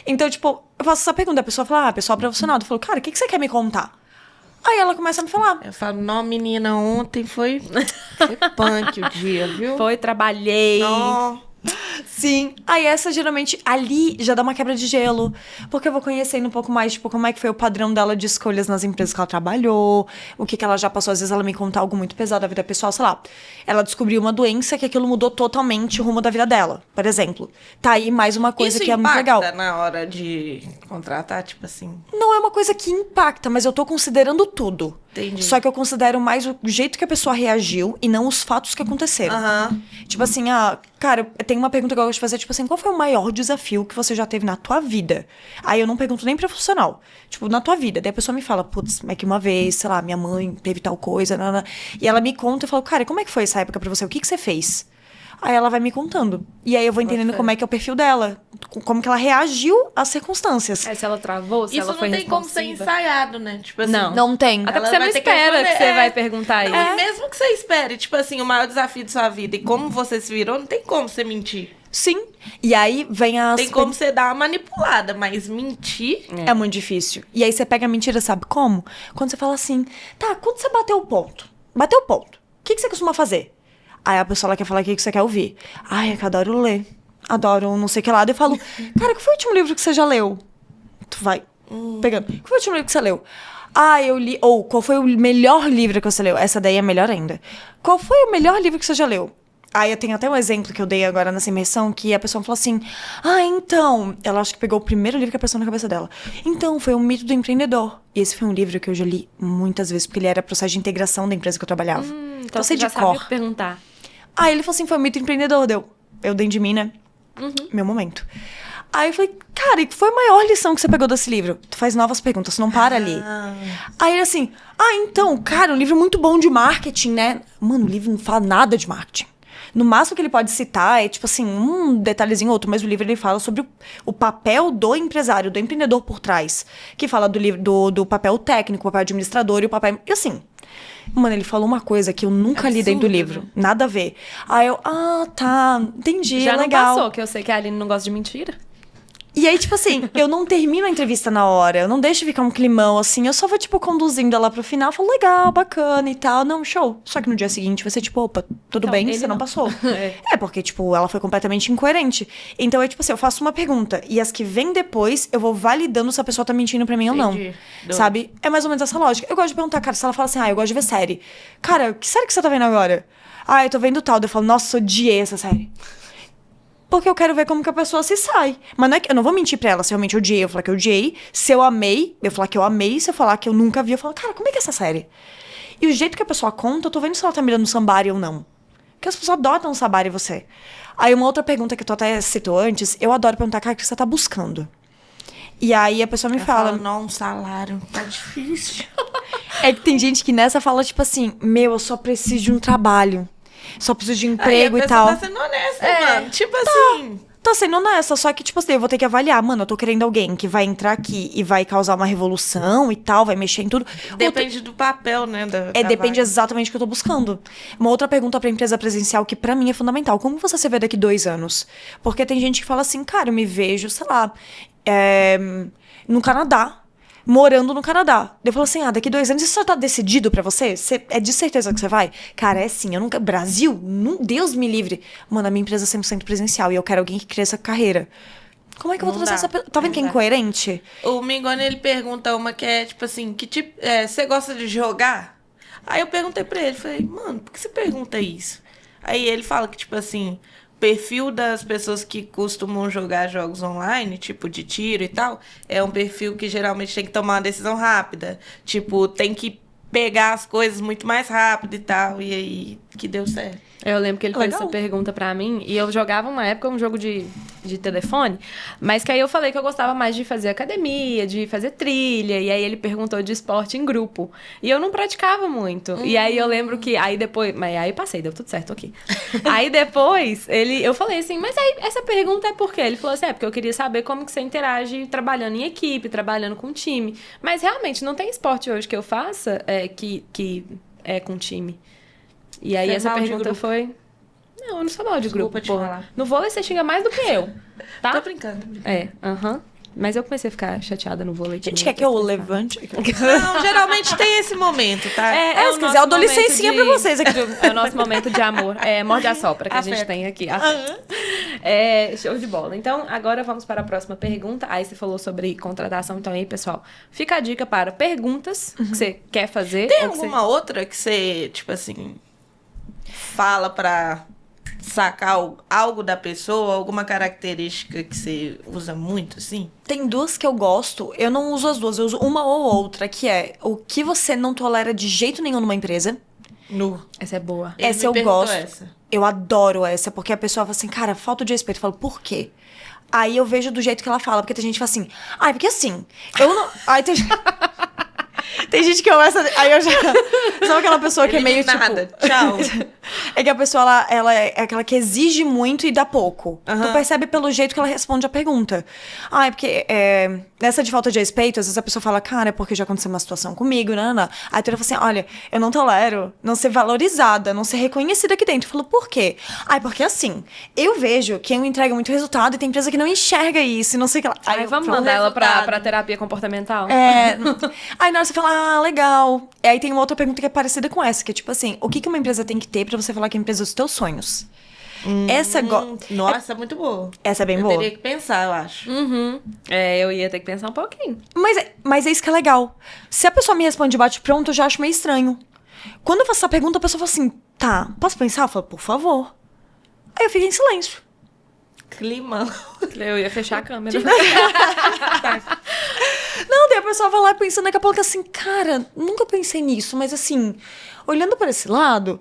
Então, tipo, eu faço essa pergunta. A pessoa fala, pessoal profissional. Eu falo, cara, o que você quer me contar? Aí ela começa a me falar. Eu falo, não, menina, ontem foi punk o dia, viu? Trabalhei. Não. Sim. Aí essa, geralmente, ali já dá uma quebra de gelo. Porque eu vou conhecendo um pouco mais, tipo, como é que foi o padrão dela de escolhas nas empresas que ela trabalhou, o que ela já passou. Às vezes ela me conta algo muito pesado da vida pessoal, sei lá. Ela descobriu uma doença que aquilo mudou totalmente o rumo da vida dela, por exemplo. Tá aí mais uma coisa isso que é muito legal. Isso na hora de contratar, tipo assim? Não é uma coisa que impacta, mas eu tô considerando tudo. Entendi. Só que eu considero mais o jeito que a pessoa reagiu e não os fatos que aconteceram. Tipo assim, cara, tem uma pergunta que eu gosto de fazer, tipo assim, qual foi o maior desafio que você já teve na tua vida? Aí eu não pergunto nem profissional. Tipo, na tua vida. Daí a pessoa me fala, putz, é que uma vez, sei lá, minha mãe teve tal coisa, e ela me conta e eu falo, cara, como é que foi essa época pra você? O que você fez? Aí ela vai me contando. E aí eu vou entendendo como é que é o perfil dela. Como que ela reagiu às circunstâncias. Se ela travou, se ela foi responsiva. Isso não tem como ser ensaiado, né? Tipo assim, não tem. Até porque você não espera que você vai perguntar isso. Mesmo que você espere, tipo assim, o maior desafio de sua vida e como você se virou, não tem como você mentir. Sim. E aí vem as... Tem como você dar uma manipulada, mas mentir... É muito difícil. E aí você pega a mentira, sabe como? Quando você fala assim, tá, quando você bateu o ponto? Bateu o ponto. O que você costuma fazer? Aí a pessoa ela quer falar o que você quer ouvir. Ai, é que eu adoro ler. Adoro não sei o que lá. Daí eu falo, cara, qual foi o último livro que você já leu? Tu vai pegando. Qual foi o último livro que você leu? Eu li... Ou, qual foi o melhor livro que você leu? Essa daí é melhor ainda. Qual foi o melhor livro que você já leu? Aí eu tenho até um exemplo que eu dei agora nessa imersão, que a pessoa falou assim, então... Ela acho que pegou o primeiro livro que apareceu na cabeça dela. Então, foi O Mito do Empreendedor. E esse foi um livro que eu já li muitas vezes, porque ele era processo de integração da empresa que eu trabalhava. Então você já sabia o que perguntar. Ele falou assim, foi O Mito do Empreendedor. Eu dei de mim, né? Meu momento. Aí eu falei, cara, e que foi a maior lição que você pegou desse livro? Tu faz novas perguntas, tu não para ali. Aí ele assim, então, cara, um livro muito bom de marketing, né? Mano, o livro não fala nada de marketing. No máximo que ele pode citar é, tipo assim, um detalhezinho ou outro, mas o livro ele fala sobre o papel do empresário, do empreendedor por trás. Que fala do papel técnico, o papel administrador e o papel... E assim, mano, ele falou uma coisa que eu nunca li dentro do livro. Né? Nada a ver. Aí eu, tá, entendi, Já legal. não passou, que eu sei que a Aline não gosta de mentira. E aí, tipo assim, eu não termino a entrevista na hora, eu não deixo ficar um climão, assim, eu só vou, tipo, conduzindo ela pro final, falo, legal, bacana e tal, não, show. Só que no dia seguinte vai ser, tipo, opa, tudo Então, bem, ele você não não. passou. Porque, tipo, ela foi completamente incoerente. Então, é tipo assim, eu faço uma pergunta, e as que vêm depois, eu vou validando se a pessoa tá mentindo pra mim ou não. Sabe? É mais ou menos essa lógica. Eu gosto de perguntar, cara, se ela fala assim, eu gosto de ver série. Cara, que série que você tá vendo agora? Eu tô vendo tal. Daí eu falo, nossa, odiei essa série. Porque eu quero ver como que a pessoa se sai. Mas não é que eu não vou mentir pra ela se eu realmente odiei. Eu falar que eu odiei. Se eu amei, eu falar que eu amei. Se eu falar que eu nunca vi, eu falo, cara, como é que é essa série? E o jeito que a pessoa conta, eu tô vendo se ela tá me dando somebody ou não. Porque as pessoas adoram um somebody em você. Aí uma outra pergunta que tu até citou antes, eu adoro perguntar, cara, o que você tá buscando? E aí a pessoa me fala... Não, um salário, tá difícil. É que tem gente que nessa fala, tipo assim, eu só preciso de um trabalho. Só preciso de emprego e tal. Tá sendo honesta, mano. Tipo assim. Tô sendo honesta, só que, tipo assim, eu vou ter que avaliar. Mano, eu tô querendo alguém que vai entrar aqui e vai causar uma revolução e tal, vai mexer em tudo. Depende do papel, né? Depende vaga. exatamente do que eu tô buscando. Uma outra pergunta pra empresa presencial que pra mim é fundamental. Como você se vê daqui 2 anos? Porque tem gente que fala assim, cara, eu me vejo, sei lá, no Canadá. Morando no Canadá. Eu falo assim, daqui 2 anos, isso já tá decidido pra você? É de certeza que você vai? Cara, é sim, eu nunca... Brasil? Deus me livre. Mano, a minha empresa é 100% presencial e eu quero alguém que cresça a carreira. Como é que eu vou trazer essa pessoa? Tá vendo que é incoerente? O Mingoni, ele pergunta uma que é, tipo assim, que tipo, você gosta de jogar? Aí eu perguntei pra ele, falei, mano, por que você pergunta isso? Aí ele fala que, tipo assim... perfil das pessoas que costumam jogar jogos online, tipo de tiro e tal, é um perfil que geralmente tem que tomar uma decisão rápida. Tipo, tem que pegar as coisas muito mais rápido e tal. E aí, que deu certo. Eu lembro que ele fez essa pergunta pra mim. E eu jogava uma época um jogo de telefone. Mas que aí eu falei que eu gostava mais de fazer academia, de fazer trilha. E aí ele perguntou de esporte em grupo. E eu não praticava muito. E aí eu lembro que... Aí depois... Mas aí passei, deu tudo certo aqui. Aí depois, eu falei assim... Mas aí, essa pergunta é por quê? Ele falou assim... porque eu queria saber como que você interage trabalhando em equipe, trabalhando com time. Mas realmente, não tem esporte hoje que eu faça que é com time. E aí essa pergunta foi... Não, eu não sou mal de grupo, te falar. No vôlei você xinga mais do que eu, tá? Tô brincando. Mas eu comecei a ficar chateada no vôlei. Gente, quer que eu levante? Não, geralmente tem esse momento, tá? Se quiser, eu dou licencinha pra vocês aqui. É o nosso momento de amor. Morde a sopra que a gente tem aqui. Show de bola. Então, agora vamos para a próxima pergunta. Aí você falou sobre contratação. Então aí, pessoal, fica a dica para perguntas que você quer fazer. Tem alguma outra que você, tipo assim... fala pra sacar algo da pessoa, alguma característica que você usa muito, assim? Tem 2 que eu gosto, eu não uso as 2, eu uso uma ou outra, que é o que você não tolera de jeito nenhum numa empresa. Essa é boa. Essa eu gosto. Eu adoro essa, porque a pessoa fala assim, cara, falta de respeito. Eu falo, por quê? Aí eu vejo do jeito que ela fala, porque tem gente que fala assim, porque assim, eu não... Aí tem... Tem gente que começa... Aí eu já... Sabe aquela pessoa que é meio nada. tipo... Tchau. É que a pessoa, ela é aquela que exige muito e dá pouco. Tu percebe pelo jeito que ela responde a pergunta. É porque... nessa de falta de respeito, às vezes a pessoa fala, cara, é porque já aconteceu uma situação comigo, não. Aí tu fala assim, olha, eu não tolero não ser valorizada, não ser reconhecida aqui dentro. Eu falo, por quê? Porque assim, eu vejo que eu entrego muito resultado e tem empresa que não enxerga isso e não sei o que lá. Aí vamos mandar ela pra terapia comportamental? Aí na hora você fala, legal. E aí tem uma outra pergunta que é parecida com essa, que é tipo assim, o que uma empresa tem que ter pra você falar que é a empresa dos teus sonhos? Nossa, é muito boa. Essa é bem boa. Eu teria que pensar, eu acho. Eu ia ter que pensar um pouquinho. Mas é isso que é legal. Se a pessoa me responde de bate-pronto, eu já acho meio estranho. Quando eu faço essa pergunta, a pessoa fala assim, tá, posso pensar? Eu falo, por favor. Aí eu fico em silêncio. Climão. Eu ia fechar a câmera. Não, daí a pessoa vai lá pensando, daqui a pouco assim, cara, nunca pensei nisso, mas assim, olhando para esse lado,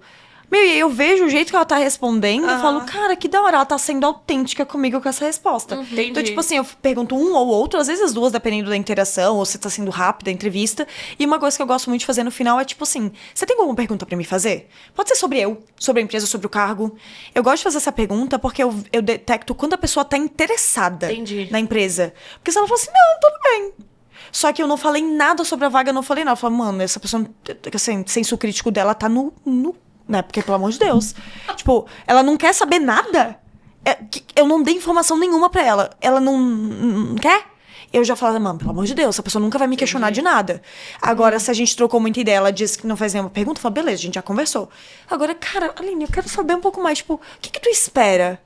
Meu, e aí eu vejo o jeito que ela tá respondendo, eu falo, cara, que da hora, ela tá sendo autêntica comigo com essa resposta. Então, tipo assim, eu pergunto um ou outro, às vezes as duas, dependendo da interação, ou se tá sendo rápida a entrevista. E uma coisa que eu gosto muito de fazer no final é, tipo assim, você tem alguma pergunta pra me fazer? Pode ser sobre a empresa, sobre o cargo. Eu gosto de fazer essa pergunta porque eu detecto quando a pessoa tá interessada na empresa. Porque se ela fala assim, não, tudo bem. Só que eu não falei nada sobre a vaga, eu não falei nada. Eu falei, mano, essa pessoa, assim, senso crítico dela tá no né? Porque, pelo amor de Deus. Tipo, ela não quer saber nada. Eu não dei informação nenhuma pra ela. Ela não quer? Eu já falava, mano, pelo amor de Deus, essa pessoa nunca vai me questionar de nada. Agora, se a gente trocou muita ideia, ela disse que não faz nenhuma pergunta, eu falo, beleza, a gente já conversou. Agora, cara, Aline, eu quero saber um pouco mais, tipo, o que tu espera?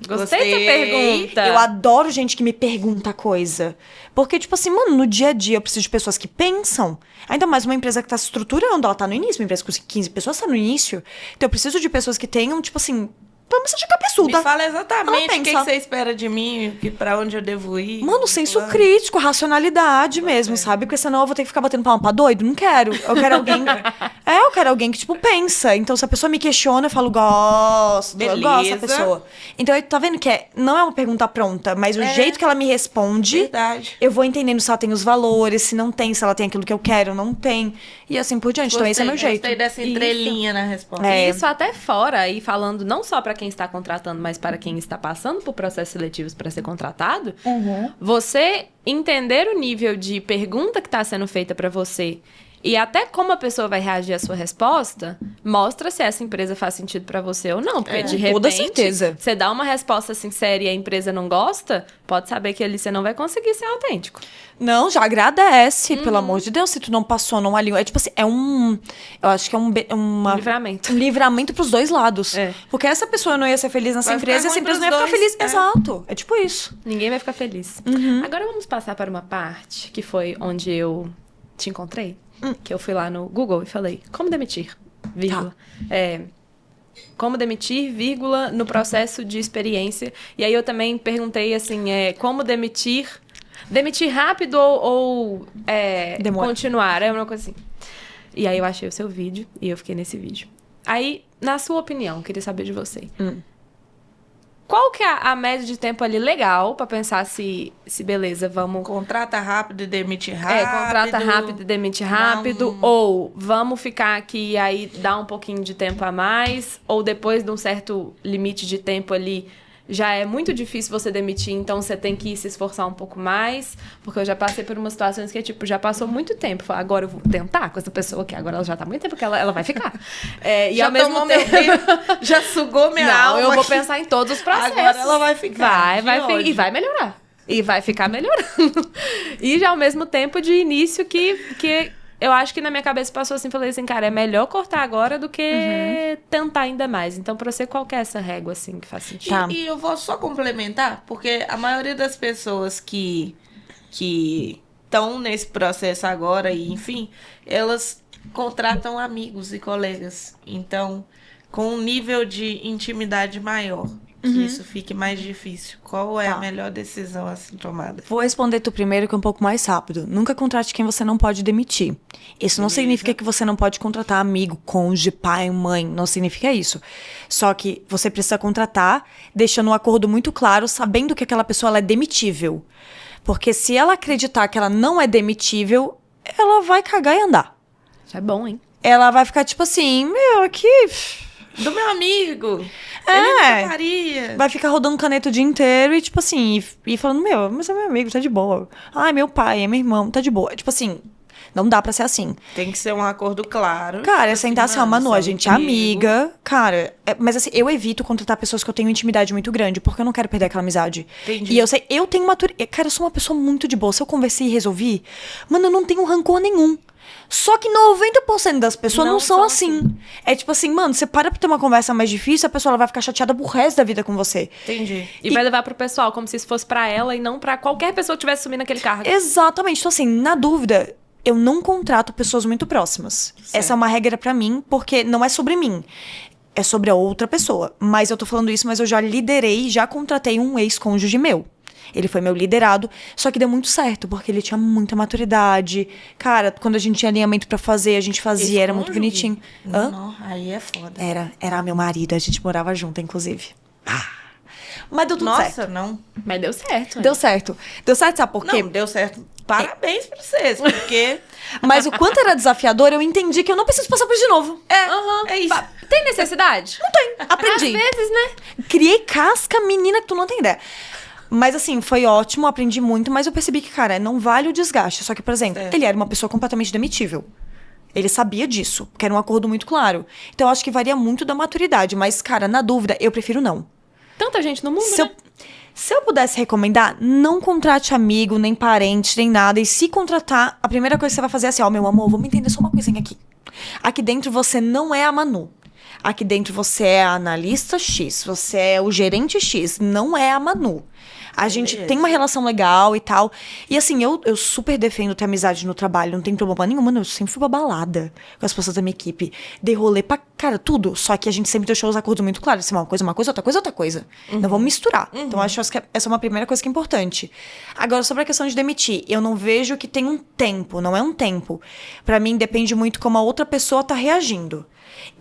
Gostei dessa pergunta. Eu adoro gente que me pergunta coisa. Porque, tipo assim, mano, no dia a dia eu preciso de pessoas que pensam. Ainda mais uma empresa que tá se estruturando, ela tá no início. Uma empresa com 15 pessoas tá no início. Então eu preciso de pessoas que tenham, tipo assim, pelo menos seja cabeçuda. Me fala exatamente o que você espera de mim, pra onde eu devo ir. Mano, senso crítico, racionalidade mesmo, sabe? Porque senão eu vou ter que ficar batendo palma pra doido. Não quero. Eu quero alguém... eu quero alguém que, tipo, pensa. Então, se a pessoa me questiona, eu falo, gosto. Beleza. Eu gosto da pessoa. Então, tá vendo que não é uma pergunta pronta, mas o jeito que ela me responde... Verdade. Eu vou entendendo se ela tem os valores, se não tem, se ela tem aquilo que eu quero, não tem. E assim por diante. Então, esse é meu jeito. Gostei dessa entrelinha na resposta. Isso até fora, e falando não só pra quem está contratando, mas para quem está passando por processos seletivos para ser contratado, você entender o nível de pergunta que está sendo feita para você e até como a pessoa vai reagir à sua resposta, mostra se essa empresa faz sentido pra você ou não. Porque, de repente, toda certeza. Você dá uma resposta sincera e a empresa não gosta, pode saber que ali você não vai conseguir ser autêntico. Não, já agradece, pelo amor de Deus, se tu não passou numa língua. É tipo assim, eu acho que é um livramento. Um livramento pros dois lados. É. Porque essa pessoa não ia ser feliz nessa empresa e essa empresa não ia ficar feliz. Exato. É tipo isso. Ninguém vai ficar feliz. Agora vamos passar para uma parte que foi onde eu te encontrei. Que eu fui lá no Google e falei, como demitir, vírgula. Como demitir, vírgula, no processo de experiência. E aí eu também perguntei, assim, como demitir rápido ou continuar, é uma coisa assim. E aí eu achei o seu vídeo e eu fiquei nesse vídeo. Aí, na sua opinião, queria saber de você. Qual que é a média de tempo ali legal pra pensar se beleza, vamos... Contrata rápido e demite rápido. Contrata rápido e demite rápido. Ou vamos ficar aqui e aí dá um pouquinho de tempo a mais. Ou depois de um certo limite de tempo ali, já é muito difícil você demitir, então você tem que se esforçar um pouco mais. Porque eu já passei por umas situações que, tipo, já passou muito tempo. Agora eu vou tentar com essa pessoa que agora ela já tá há muito tempo que ela vai ficar. E já ao mesmo tempo... já sugou minha alma. Não, eu vou pensar em todos os processos. Agora ela vai ficar. E vai melhorar. E vai ficar melhorando. E já ao mesmo tempo de início que eu acho que na minha cabeça passou assim, falei assim, cara, é melhor cortar agora do que tentar ainda mais. Então, pra você, qual que é essa régua, assim, que faz sentido? Tá. E eu vou só complementar, porque a maioria das pessoas que estão nesse processo agora, e enfim, elas contratam amigos e colegas. Então, com um nível de intimidade maior, que isso fique mais difícil. Qual é a melhor decisão assim tomada? Vou responder tu primeiro, que é um pouco mais rápido. Nunca contrate quem você não pode demitir. Isso não significa que você não pode contratar amigo, cônjuge, pai, mãe. Não significa isso. Só que você precisa contratar, deixando um acordo muito claro, sabendo que aquela pessoa ela é demitível. Porque se ela acreditar que ela não é demitível, ela vai cagar e andar. Isso é bom, hein? Ela vai ficar tipo assim, aqui... Do meu amigo. Ele faria. Vai ficar rodando caneta o dia inteiro e, tipo assim, e falando, mas é meu amigo, tá de boa. Ai, meu pai, é meu irmão, tá de boa. Tipo assim, não dá pra ser assim. Tem que ser um acordo claro. Cara, é sentar assim, Manu, a gente é amiga. Cara, mas assim, eu evito contratar pessoas que eu tenho intimidade muito grande, porque eu não quero perder aquela amizade. Entendi. E eu sei, eu tenho maturidade. Cara, eu sou uma pessoa muito de boa. Se eu conversei e resolvi, mano, eu não tenho rancor nenhum. Só que 90% das pessoas não são assim. É tipo assim, mano, você para pra ter uma conversa mais difícil, a pessoa ela vai ficar chateada pro resto da vida com você. Entendi. E vai levar pro pessoal, como se isso fosse pra ela e não pra qualquer pessoa que tivesse assumindo aquele cargo. Exatamente. Então, assim, na dúvida, eu não contrato pessoas muito próximas. Certo. Essa é uma regra pra mim, porque não é sobre mim. É sobre a outra pessoa. Mas eu tô falando isso, mas eu já liderei, já contratei um ex-cônjuge meu. Ele foi meu liderado, só que deu muito certo, porque ele tinha muita maturidade. Cara, quando a gente tinha alinhamento pra fazer, a gente fazia, era muito bonitinho. Não, aí é foda. Era meu marido, a gente morava junto, inclusive. Mas deu tudo certo. Nossa, não. Mas deu certo. Deu certo. Deu certo, sabe por quê? Não, deu certo. Parabéns pra vocês, porque... Mas o quanto era desafiador, eu entendi que eu não preciso passar por isso de novo. É isso. Tem necessidade? Não tem. Aprendi. Às vezes, né? Criei casca, menina, que tu não tem ideia. Mas assim, foi ótimo, aprendi muito, mas eu percebi que, cara, não vale o desgaste. Só que, por exemplo, ele era uma pessoa completamente demitível. Ele sabia disso, que era um acordo muito claro. Então, eu acho que varia muito da maturidade. Mas, cara, na dúvida, eu prefiro não. Tanta gente no mundo, né? Se eu pudesse recomendar, não contrate amigo, nem parente, nem nada. E se contratar, a primeira coisa que você vai fazer é assim, ó, meu amor, vamos entender só uma coisinha aqui. Aqui dentro você não é a Manu. Aqui dentro você é a analista X, você é o gerente X, não é a Manu. A gente tem uma relação legal e tal. E assim, eu super defendo ter amizade no trabalho, não tem problema nenhum. Mano, eu sempre fui pra balada com as pessoas da minha equipe. Dei rolê pra, cara, tudo. Só que a gente sempre deixou os acordos muito claros. Assim, uma coisa, outra coisa, outra coisa. Não vamos misturar. Então, acho que essa é uma primeira coisa que é importante. Agora, sobre a questão de demitir. Eu não vejo que tem um tempo, não é um tempo. Pra mim, depende muito como a outra pessoa tá reagindo.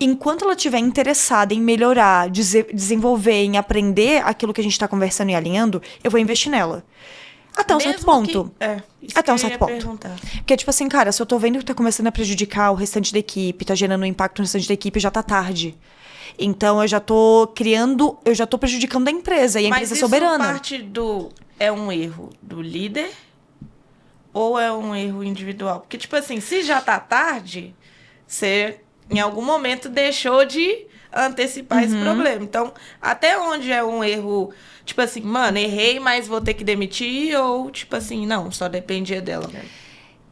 Enquanto ela estiver interessada em melhorar, desenvolver, em aprender aquilo que a gente tá conversando e alinhando, eu vou investir nela. Até um certo ponto. Até um certo ponto. Porque, tipo assim, cara, se eu tô vendo que tá começando a prejudicar o restante da equipe, tá gerando um impacto no restante da equipe, já tá tarde. Então, eu já tô prejudicando a empresa, e a empresa é soberana. Mas parte do... É um erro do líder ou é um erro individual? Porque, tipo assim, se já tá tarde, você... em algum momento deixou de antecipar esse problema. Então, até onde é um erro, tipo assim, mano, errei, mas vou ter que demitir, ou tipo assim, não, só dependia dela mesmo.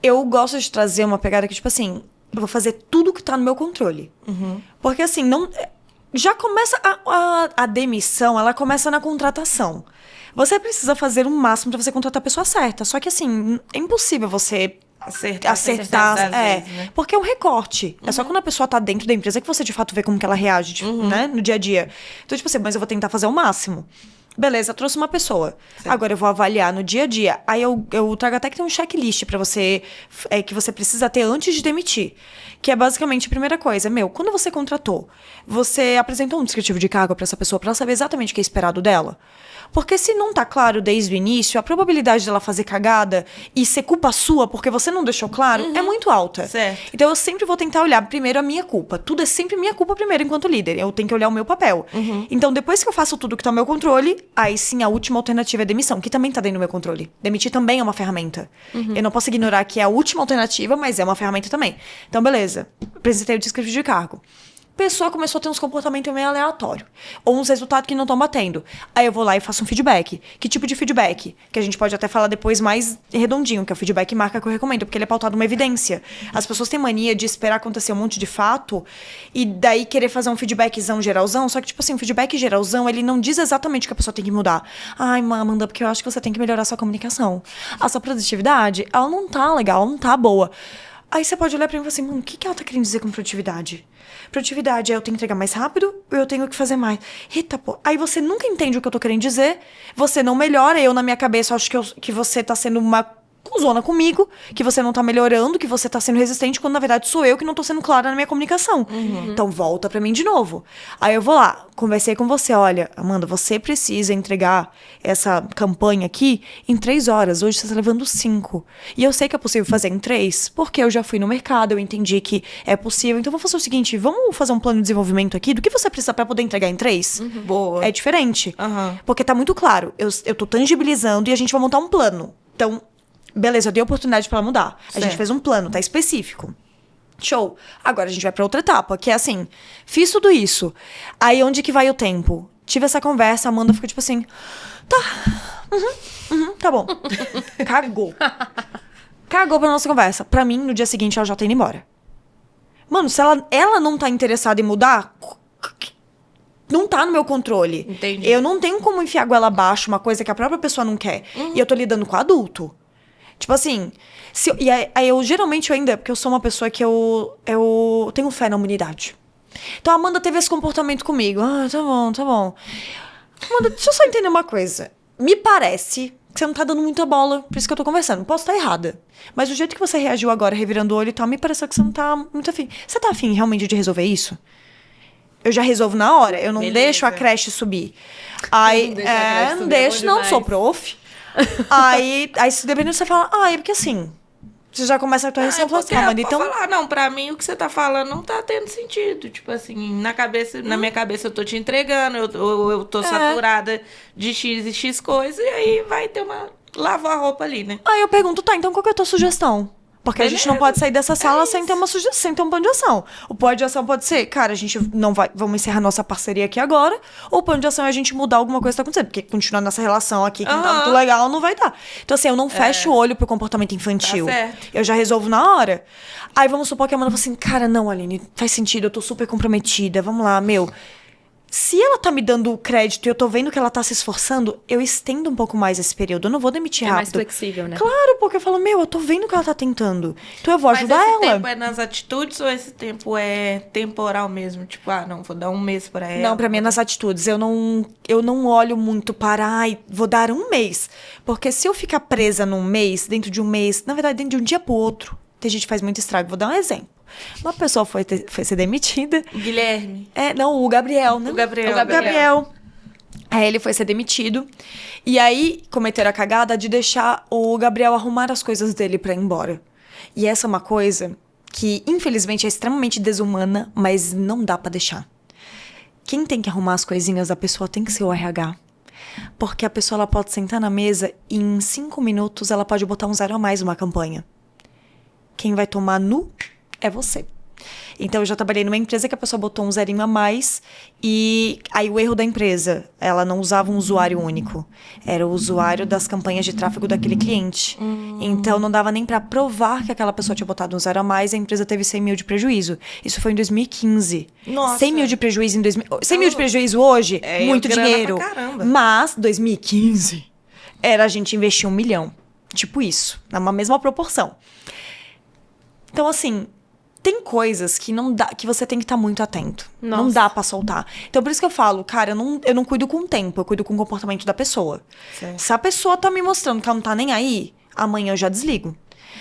Eu gosto de trazer uma pegada que, tipo assim, eu vou fazer tudo que tá no meu controle. Porque assim, não... Já começa a demissão, ela começa na contratação. Você precisa fazer o máximo pra você contratar a pessoa certa. Só que assim, é impossível você... acertar vezes, né? Porque é um recorte. É só quando a pessoa tá dentro da empresa que você, de fato, vê como que ela reage, tipo, né? No dia a dia. Então, tipo assim, mas eu vou tentar fazer o máximo. Beleza, trouxe uma pessoa. Sim. Agora eu vou avaliar no dia a dia. Aí eu trago até que tem um checklist pra você, que você precisa ter antes de demitir. Que é basicamente a primeira coisa. Quando você contratou, você apresentou um descritivo de cargo pra essa pessoa, pra ela saber exatamente o que é esperado dela? Porque se não tá claro desde o início, a probabilidade dela fazer cagada e ser culpa sua porque você não deixou claro é muito alta. Certo. Então eu sempre vou tentar olhar primeiro a minha culpa. Tudo é sempre minha culpa primeiro enquanto líder. Eu tenho que olhar o meu papel. Então depois que eu faço tudo que tá no meu controle, aí sim a última alternativa é demissão, que também tá dentro do meu controle. Demitir também é uma ferramenta. Eu não posso ignorar que é a última alternativa, mas é uma ferramenta também. Então beleza, apresentei o descritivo de cargo. A pessoa começou a ter uns comportamentos meio aleatórios. Ou uns resultados que não estão batendo. Aí eu vou lá e faço um feedback. Que tipo de feedback? Que a gente pode até falar depois mais redondinho, que é o feedback marca que eu recomendo, porque ele é pautado numa evidência. As pessoas têm mania de esperar acontecer um monte de fato e daí querer fazer um feedbackzão geralzão. Só que, tipo assim, o feedback geralzão, ele não diz exatamente o que a pessoa tem que mudar. Ai, Amanda, porque eu acho que você tem que melhorar a sua comunicação. A sua produtividade, ela não tá legal, ela não tá boa. Aí você pode olhar pra mim e falar assim, mano, o que ela tá querendo dizer com produtividade? Produtividade é eu tenho que entregar mais rápido ou eu tenho que fazer mais? Eita, pô. Aí você nunca entende o que eu tô querendo dizer, você não melhora, eu na minha cabeça acho que você tá sendo uma cuzona comigo, que você não tá melhorando, que você tá sendo resistente, quando na verdade sou eu que não tô sendo clara na minha comunicação. Então volta pra mim de novo. Aí eu vou lá, conversei com você, olha, Amanda, você precisa entregar essa campanha aqui em 3 horas, hoje você tá levando 5. E eu sei que é possível fazer em 3, porque eu já fui no mercado, eu entendi que é possível, então vamos fazer o seguinte, vamos fazer um plano de desenvolvimento aqui, do que você precisa pra poder entregar em 3? Boa. É diferente, porque tá muito claro, eu tô tangibilizando e a gente vai montar um plano. Então, beleza, eu dei a oportunidade pra ela mudar. A gente fez um plano, tá específico. Show. Agora a gente vai pra outra etapa, que é assim, fiz tudo isso. Aí onde que vai o tempo? Tive essa conversa, a Amanda ficou tipo assim, tá, tá bom. Cagou pra nossa conversa. Pra mim, no dia seguinte, ela já tá indo embora. Mano, se ela não tá interessada em mudar, não tá no meu controle. Entendi. Eu não tenho como enfiar a goela abaixo, uma coisa que a própria pessoa não quer. E eu tô lidando com adulto. Tipo assim, aí eu geralmente ainda, porque eu sou uma pessoa que eu tenho fé na humanidade. Então a Amanda teve esse comportamento comigo. Ah, tá bom. Amanda, deixa eu só entender uma coisa. Me parece que você não tá dando muita bola, por isso que eu tô conversando. Posso estar errada. Mas o jeito que você reagiu agora, revirando o olho e tal, me pareceu que você não tá muito afim. Você tá afim realmente de resolver isso? Eu já resolvo na hora. Eu não deixo a creche subir. Aí, não deixo, não, sou prof. aí, se dependendo, você fala, é porque assim... Você já começa a tua reação e fala assim, mas então... falar, não, pra mim o que você tá falando não tá tendo sentido. Tipo assim, na minha cabeça eu tô te entregando, eu tô saturada de X e X coisa, e aí vai ter uma... Lavar a roupa ali, né? Aí eu pergunto, tá, então qual que é a tua sugestão? Porque a gente não pode sair dessa sala sem ter uma sugestão, sem ter um plano de ação. O plano de ação pode ser, cara, a gente não vai... Vamos encerrar nossa parceria aqui agora. Ou o plano de ação é a gente mudar alguma coisa que tá acontecendo. Porque continuar nessa relação aqui que não tá muito legal, não vai dar. Então, assim, eu não fecho o olho pro comportamento infantil. Tá certo. Eu já resolvo na hora. Aí vamos supor que a Amanda fala assim, cara, não, Aline, faz sentido, eu tô super comprometida. Vamos lá, meu... Se ela tá me dando crédito e eu tô vendo que ela tá se esforçando, eu estendo um pouco mais esse período. Eu não vou demitir rápido. É mais flexível, né? Claro, porque eu falo, eu tô vendo que ela tá tentando. Então eu vou ajudar ela. Mas esse tempo é nas atitudes ou esse tempo é temporal mesmo? Tipo, não, vou dar um mês pra ela. Não, pra mim é nas atitudes. Eu não olho muito para, vou dar um mês. Porque se eu ficar presa num mês, dentro de um mês, na verdade, dentro de um dia pro outro, tem gente que faz muito estrago. Vou dar um exemplo. Uma pessoa foi ser demitida. O Guilherme. O Gabriel, né? O Gabriel. Aí ele foi ser demitido. E aí cometeram a cagada de deixar o Gabriel arrumar as coisas dele pra ir embora. E essa é uma coisa que, infelizmente, é extremamente desumana, mas não dá pra deixar. Quem tem que arrumar as coisinhas da pessoa tem que ser o RH. Porque a pessoa ela pode sentar na mesa e em 5 minutos ela pode botar um 0 a mais numa campanha. Quem vai tomar é você. Então, eu já trabalhei numa empresa que a pessoa botou um 0 a mais e aí o erro da empresa, ela não usava um usuário único. Era o usuário das campanhas de tráfego daquele cliente. Então, não dava nem pra provar que aquela pessoa tinha botado um 0 a mais e a empresa teve 100 mil de prejuízo. Isso foi em 2015. Nossa. 100 mil de prejuízo em 100 mil de prejuízo hoje, muito dinheiro. Pra caramba. Mas, 2015, era a gente investir 1 milhão. Tipo isso, na mesma proporção. Então, assim... Tem coisas que não dá, que você tem que estar muito atento. Nossa. Não dá pra soltar. Então, por isso que eu falo, cara, eu não cuido com o tempo, eu cuido com o comportamento da pessoa. Certo. Se a pessoa tá me mostrando que ela não tá nem aí, amanhã eu já desligo.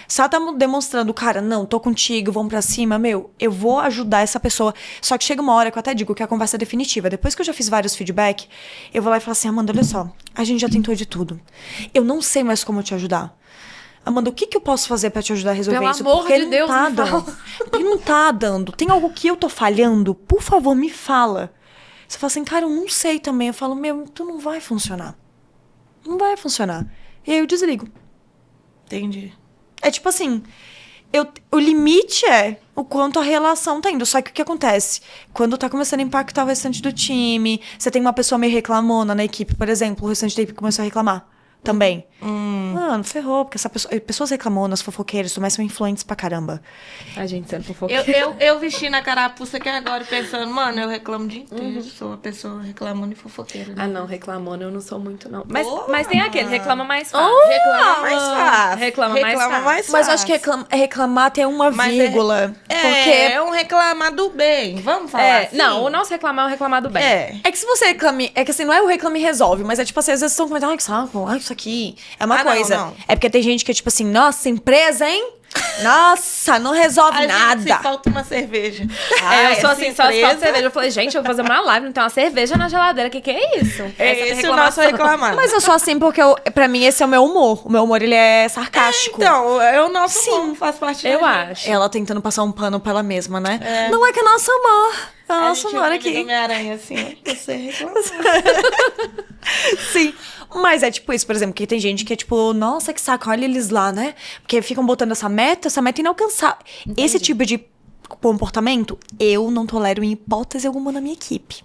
Se ela tá demonstrando, cara, não, tô contigo, vamos pra cima, eu vou ajudar essa pessoa. Só que chega uma hora que eu até digo que a conversa é definitiva. Depois que eu já fiz vários feedback, eu vou lá e falo assim, Amanda, olha só, a gente já tentou de tudo. Eu não sei mais como te ajudar. Amanda, o que eu posso fazer pra te ajudar a resolver isso? Pelo amor de Deus, me fala. Porque não tá dando. Tem algo que eu tô falhando? Por favor, me fala. Você fala assim, cara, eu não sei também. Eu falo, então não vai funcionar. Não vai funcionar. E aí eu desligo. Entendi. É tipo assim, o limite é o quanto a relação tá indo. Só que o que acontece? Quando tá começando a impactar o restante do time, você tem uma pessoa meio reclamona na equipe, por exemplo, o restante da equipe começou a reclamar. Também. Mano, ferrou, porque pessoas reclamonas, fofoqueiras, começam influentes pra caramba. A gente sendo fofoqueira. Eu vesti na carapuça aqui agora pensando, mano, eu reclamo o dia inteiro. Sou uma pessoa reclamando e fofoqueira. Ah, não, reclamando eu não sou muito, não. Mas tem aquele, reclama mais fácil. Reclama mais fácil. Reclama mais fácil. Mas eu acho que reclamar tem uma vírgula. Porque é um reclamar do bem. Vamos falar assim? Não, o nosso reclamar é um reclamar do bem. É que se você reclame... É que assim, não é o reclame e resolve, mas é tipo assim, às vezes estão comentando, que saco, isso aqui é uma coisa. Não. É porque tem gente que é tipo assim, nossa, empresa, hein? Nossa, não resolve nada. Se falta uma cerveja. Eu sou assim, só se falta cerveja. Eu falei, gente, eu vou fazer uma live, não tem uma cerveja na geladeira. Que é isso? Esse é o nosso reclamar. Mas eu sou assim porque, pra mim, esse é o meu humor. O meu humor, ele é sarcástico. Então, é o nosso humor, faz parte eu acho. Ela tentando passar um pano pra ela mesma, né? Não é que é nosso amor. É nosso amor aqui. Homem-Aranha, assim, você reclama. Sim. Mas é tipo isso, por exemplo, que tem gente que é tipo, nossa, que saco, olha eles lá, né? Porque ficam botando essa meta inalcançável. Entendi. Esse tipo de comportamento, eu não tolero em hipótese alguma na minha equipe.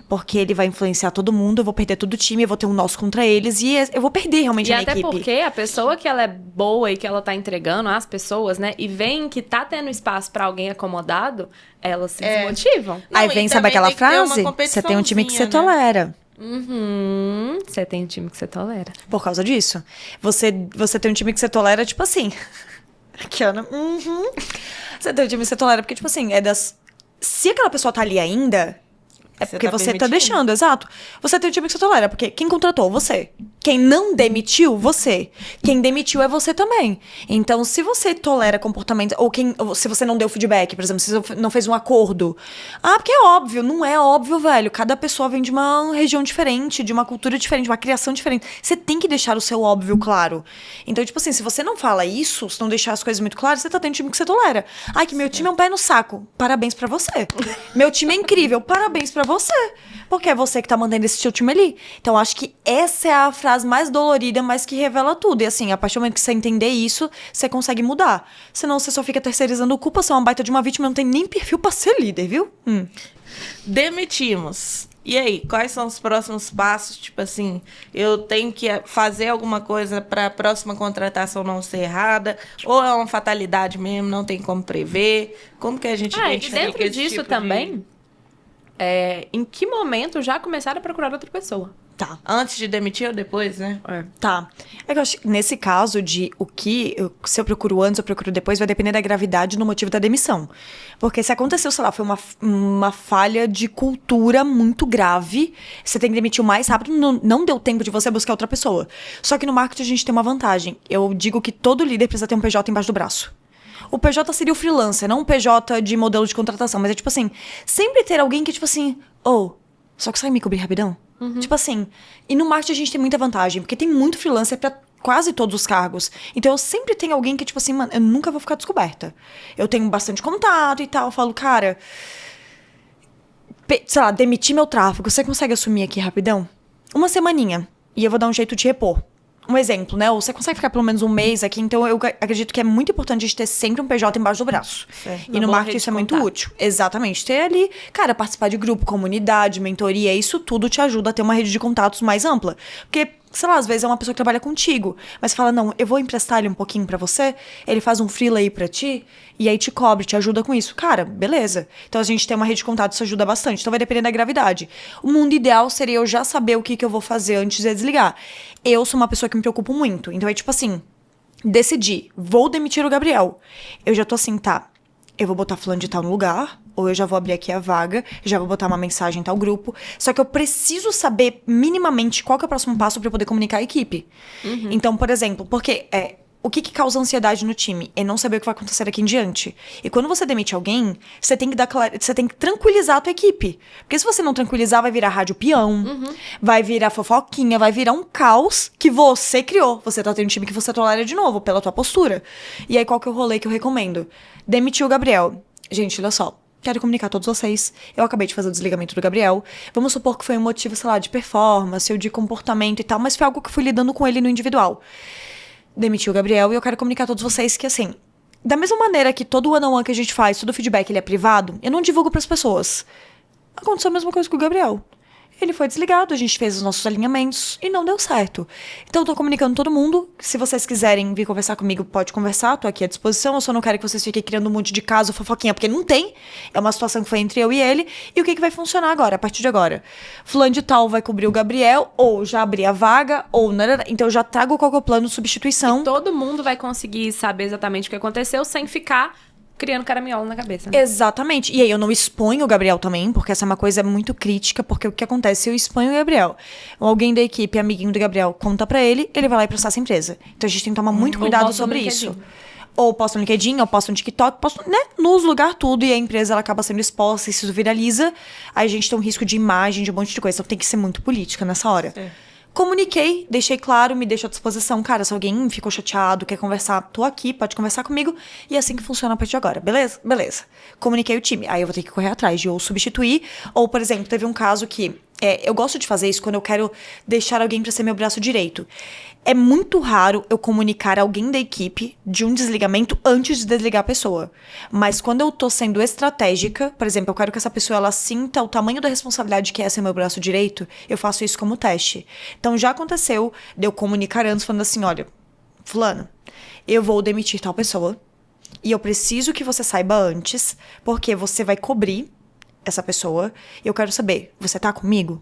Porque ele vai influenciar todo mundo, eu vou perder todo o time, eu vou ter um nosso contra eles e eu vou perder realmente a minha equipe. E até porque a pessoa que ela é boa e que ela tá entregando às pessoas, né? E vem que tá tendo espaço pra alguém acomodado, elas se desmotivam. Aí vem, sabe aquela frase? Você tem um time que você tolera. Você tem um time que você tolera. Por causa disso. Você tem um time que você tolera, tipo assim. Aqui, Ana. Você tem um time que você tolera, porque, tipo assim, se aquela pessoa tá ali ainda, é porque você tá deixando, exato. Você tem um time que você tolera, porque quem contratou? Você. Quem não demitiu, você. Quem demitiu é você também. Então, se você tolera comportamento, ou se você não deu feedback, por exemplo, se você não fez um acordo. Porque é óbvio. Não é óbvio, velho. Cada pessoa vem de uma região diferente, de uma cultura diferente, de uma criação diferente. Você tem que deixar o seu óbvio claro. Então, tipo assim, se você não fala isso, se não deixar as coisas muito claras, você tá tendo um time que você tolera. Que meu time é um pé no saco. Parabéns pra você. Meu time é incrível. Parabéns pra você. Porque é você que tá mantendo esse seu time ali. Então, acho que essa é a frase mais dolorida, mas que revela tudo. E assim, a partir do momento que você entender isso, você consegue mudar. Senão, você só fica terceirizando culpa, você é uma baita de uma vítima, não tem nem perfil pra ser líder, viu? Demitimos. E aí, quais são os próximos passos? Tipo assim, eu tenho que fazer alguma coisa para a próxima contratação não ser errada? Ou é uma fatalidade mesmo, não tem como prever? Como que a gente identifica e dentro disso também, em que momento já começaram a procurar outra pessoa? Tá. Antes de demitir ou depois, né? Tá. É que eu acho que nesse caso de se eu procuro antes ou procuro depois, vai depender da gravidade no motivo da demissão. Porque se aconteceu, sei lá, foi uma falha de cultura muito grave, você tem que demitir o mais rápido, não deu tempo de você buscar outra pessoa. Só que no marketing a gente tem uma vantagem. Eu digo que todo líder precisa ter um PJ embaixo do braço. O PJ seria o freelancer, não um PJ de modelo de contratação. Mas é tipo assim, sempre ter alguém que tipo assim, só que sai me cobrir rapidão. Tipo assim, e no marketing a gente tem muita vantagem, porque tem muito freelancer pra quase todos os cargos. Então eu sempre tenho alguém que, tipo assim, mano, eu nunca vou ficar descoberta. Eu tenho bastante contato e tal, eu falo, cara, sei lá, demitir meu tráfego, você consegue assumir aqui rapidão? Uma semaninha, e eu vou dar um jeito de repor. Um exemplo, né? Ou você consegue ficar pelo menos um mês aqui, então eu acredito que é muito importante a gente ter sempre um PJ embaixo do braço. Certo. E no marketing isso é muito útil. Exatamente. Ter ali, cara, participar de grupo, comunidade, mentoria, isso tudo te ajuda a ter uma rede de contatos mais ampla. Porque, sei lá, às vezes é uma pessoa que trabalha contigo, mas fala, não, eu vou emprestar ele um pouquinho pra você, ele faz um freela aí pra ti, e aí te cobre, te ajuda com isso. Cara, beleza. Então a gente tem uma rede de contatos, isso ajuda bastante. Então vai depender da gravidade. O mundo ideal seria eu já saber o que eu vou fazer antes de desligar. Eu sou uma pessoa que me preocupo muito. Então é tipo assim, decidi, vou demitir o Gabriel. Eu já tô assim, tá, eu vou botar fulano de tal no lugar, ou eu já vou abrir aqui a vaga, já vou botar uma mensagem em tal grupo. Só que eu preciso saber minimamente qual que é o próximo passo pra eu poder comunicar a equipe. Então, por exemplo, porque o que causa ansiedade no time? É não saber o que vai acontecer daqui em diante. E quando você demite alguém, você tem que você tem que tranquilizar a tua equipe. Porque se você não tranquilizar, vai virar rádio peão, vai virar fofoquinha, vai virar um caos que você criou. Você tá tendo um time que você tolera de novo, pela tua postura. E aí, qual que é o rolê que eu recomendo? Demitir o Gabriel. Gente, olha só. Quero comunicar a todos vocês. Eu acabei de fazer o desligamento do Gabriel. Vamos supor que foi um motivo, sei lá, de performance ou de comportamento e tal, mas foi algo que eu fui lidando com ele no individual. Demiti o Gabriel e eu quero comunicar a todos vocês que, assim, da mesma maneira que todo one-on-one que a gente faz, todo feedback ele é privado, eu não divulgo pras pessoas. Aconteceu a mesma coisa com o Gabriel. Ele foi desligado, a gente fez os nossos alinhamentos e não deu certo. Então eu tô comunicando todo mundo. Se vocês quiserem vir conversar comigo, pode conversar, tô aqui à disposição. Eu só não quero que vocês fiquem criando um monte de caso, fofoquinha, porque não tem. É uma situação que foi entre eu e ele. E o que vai funcionar agora, a partir de agora? Fulano de tal vai cobrir o Gabriel, ou já abri a vaga, ou... Então eu já trago qual que é o plano de substituição. E todo mundo vai conseguir saber exatamente o que aconteceu sem ficar criando caraminhola na cabeça. Né? Exatamente. E aí eu não exponho o Gabriel também, porque essa é uma coisa muito crítica, porque o que acontece se eu exponho o Gabriel? Alguém da equipe, amiguinho do Gabriel, conta pra ele, ele vai lá e processa a empresa. Então a gente tem que tomar muito cuidado sobre isso. Ou posta no LinkedIn, ou posta no TikTok, posta, né, nos lugar tudo, e a empresa ela acaba sendo exposta, e se isso viraliza, aí a gente tem um risco de imagem, de um monte de coisa. Então tem que ser muito política nessa hora. Comuniquei, deixei claro, me deixo à disposição. Cara, se alguém ficou chateado, quer conversar, tô aqui, pode conversar comigo. E é assim que funciona a partir de agora, beleza? Beleza. Comuniquei o time. Aí eu vou ter que correr atrás de ou substituir, ou, por exemplo, teve um caso que... eu gosto de fazer isso quando eu quero deixar alguém pra ser meu braço direito. É muito raro eu comunicar alguém da equipe de um desligamento antes de desligar a pessoa. Mas quando eu tô sendo estratégica, por exemplo, eu quero que essa pessoa ela sinta o tamanho da responsabilidade que é ser meu braço direito, eu faço isso como teste. Então já aconteceu de eu comunicar antes falando assim, olha, fulano, eu vou demitir tal pessoa e eu preciso que você saiba antes, porque você vai cobrir essa pessoa e eu quero saber, você tá comigo?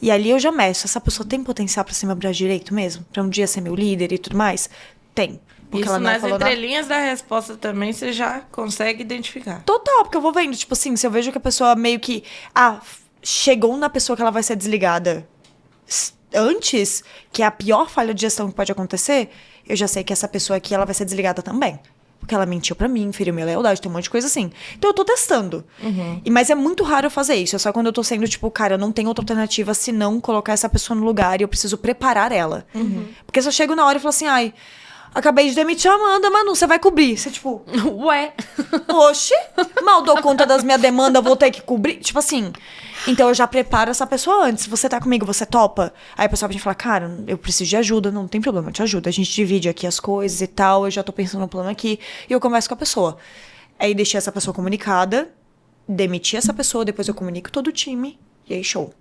E ali eu já meço, essa pessoa tem potencial pra ser meu braço direito mesmo? Pra um dia ser meu líder e tudo mais? Tem. Porque isso nas entrelinhas da resposta também você já consegue identificar. Total, porque eu vou vendo, tipo assim, se eu vejo que a pessoa meio que... chegou na pessoa que ela vai ser desligada... antes, que é a pior falha de gestão que pode acontecer, eu já sei que essa pessoa aqui, ela vai ser desligada também. Porque ela mentiu pra mim, feriu minha lealdade, tem um monte de coisa assim. Então eu tô testando. Mas é muito raro eu fazer isso. É só quando eu tô sendo, tipo, cara, eu não tenho outra alternativa senão colocar essa pessoa no lugar e eu preciso preparar ela. Porque se eu chego na hora e falo assim, ai, acabei de demitir a Amanda, Manu, você vai cobrir. Você, tipo... Ué? Oxi, mal dou conta das minhas demandas, vou ter que cobrir. Tipo assim... Então eu já preparo essa pessoa antes. Se você tá comigo, você topa? Aí a pessoa pode falar, cara, eu preciso de ajuda. Não tem problema, eu te ajudo. A gente divide aqui as coisas e tal. Eu já tô pensando no plano aqui. E eu converso com a pessoa. Aí deixei essa pessoa comunicada. Demiti essa pessoa, depois eu comunico todo o time. E aí, show.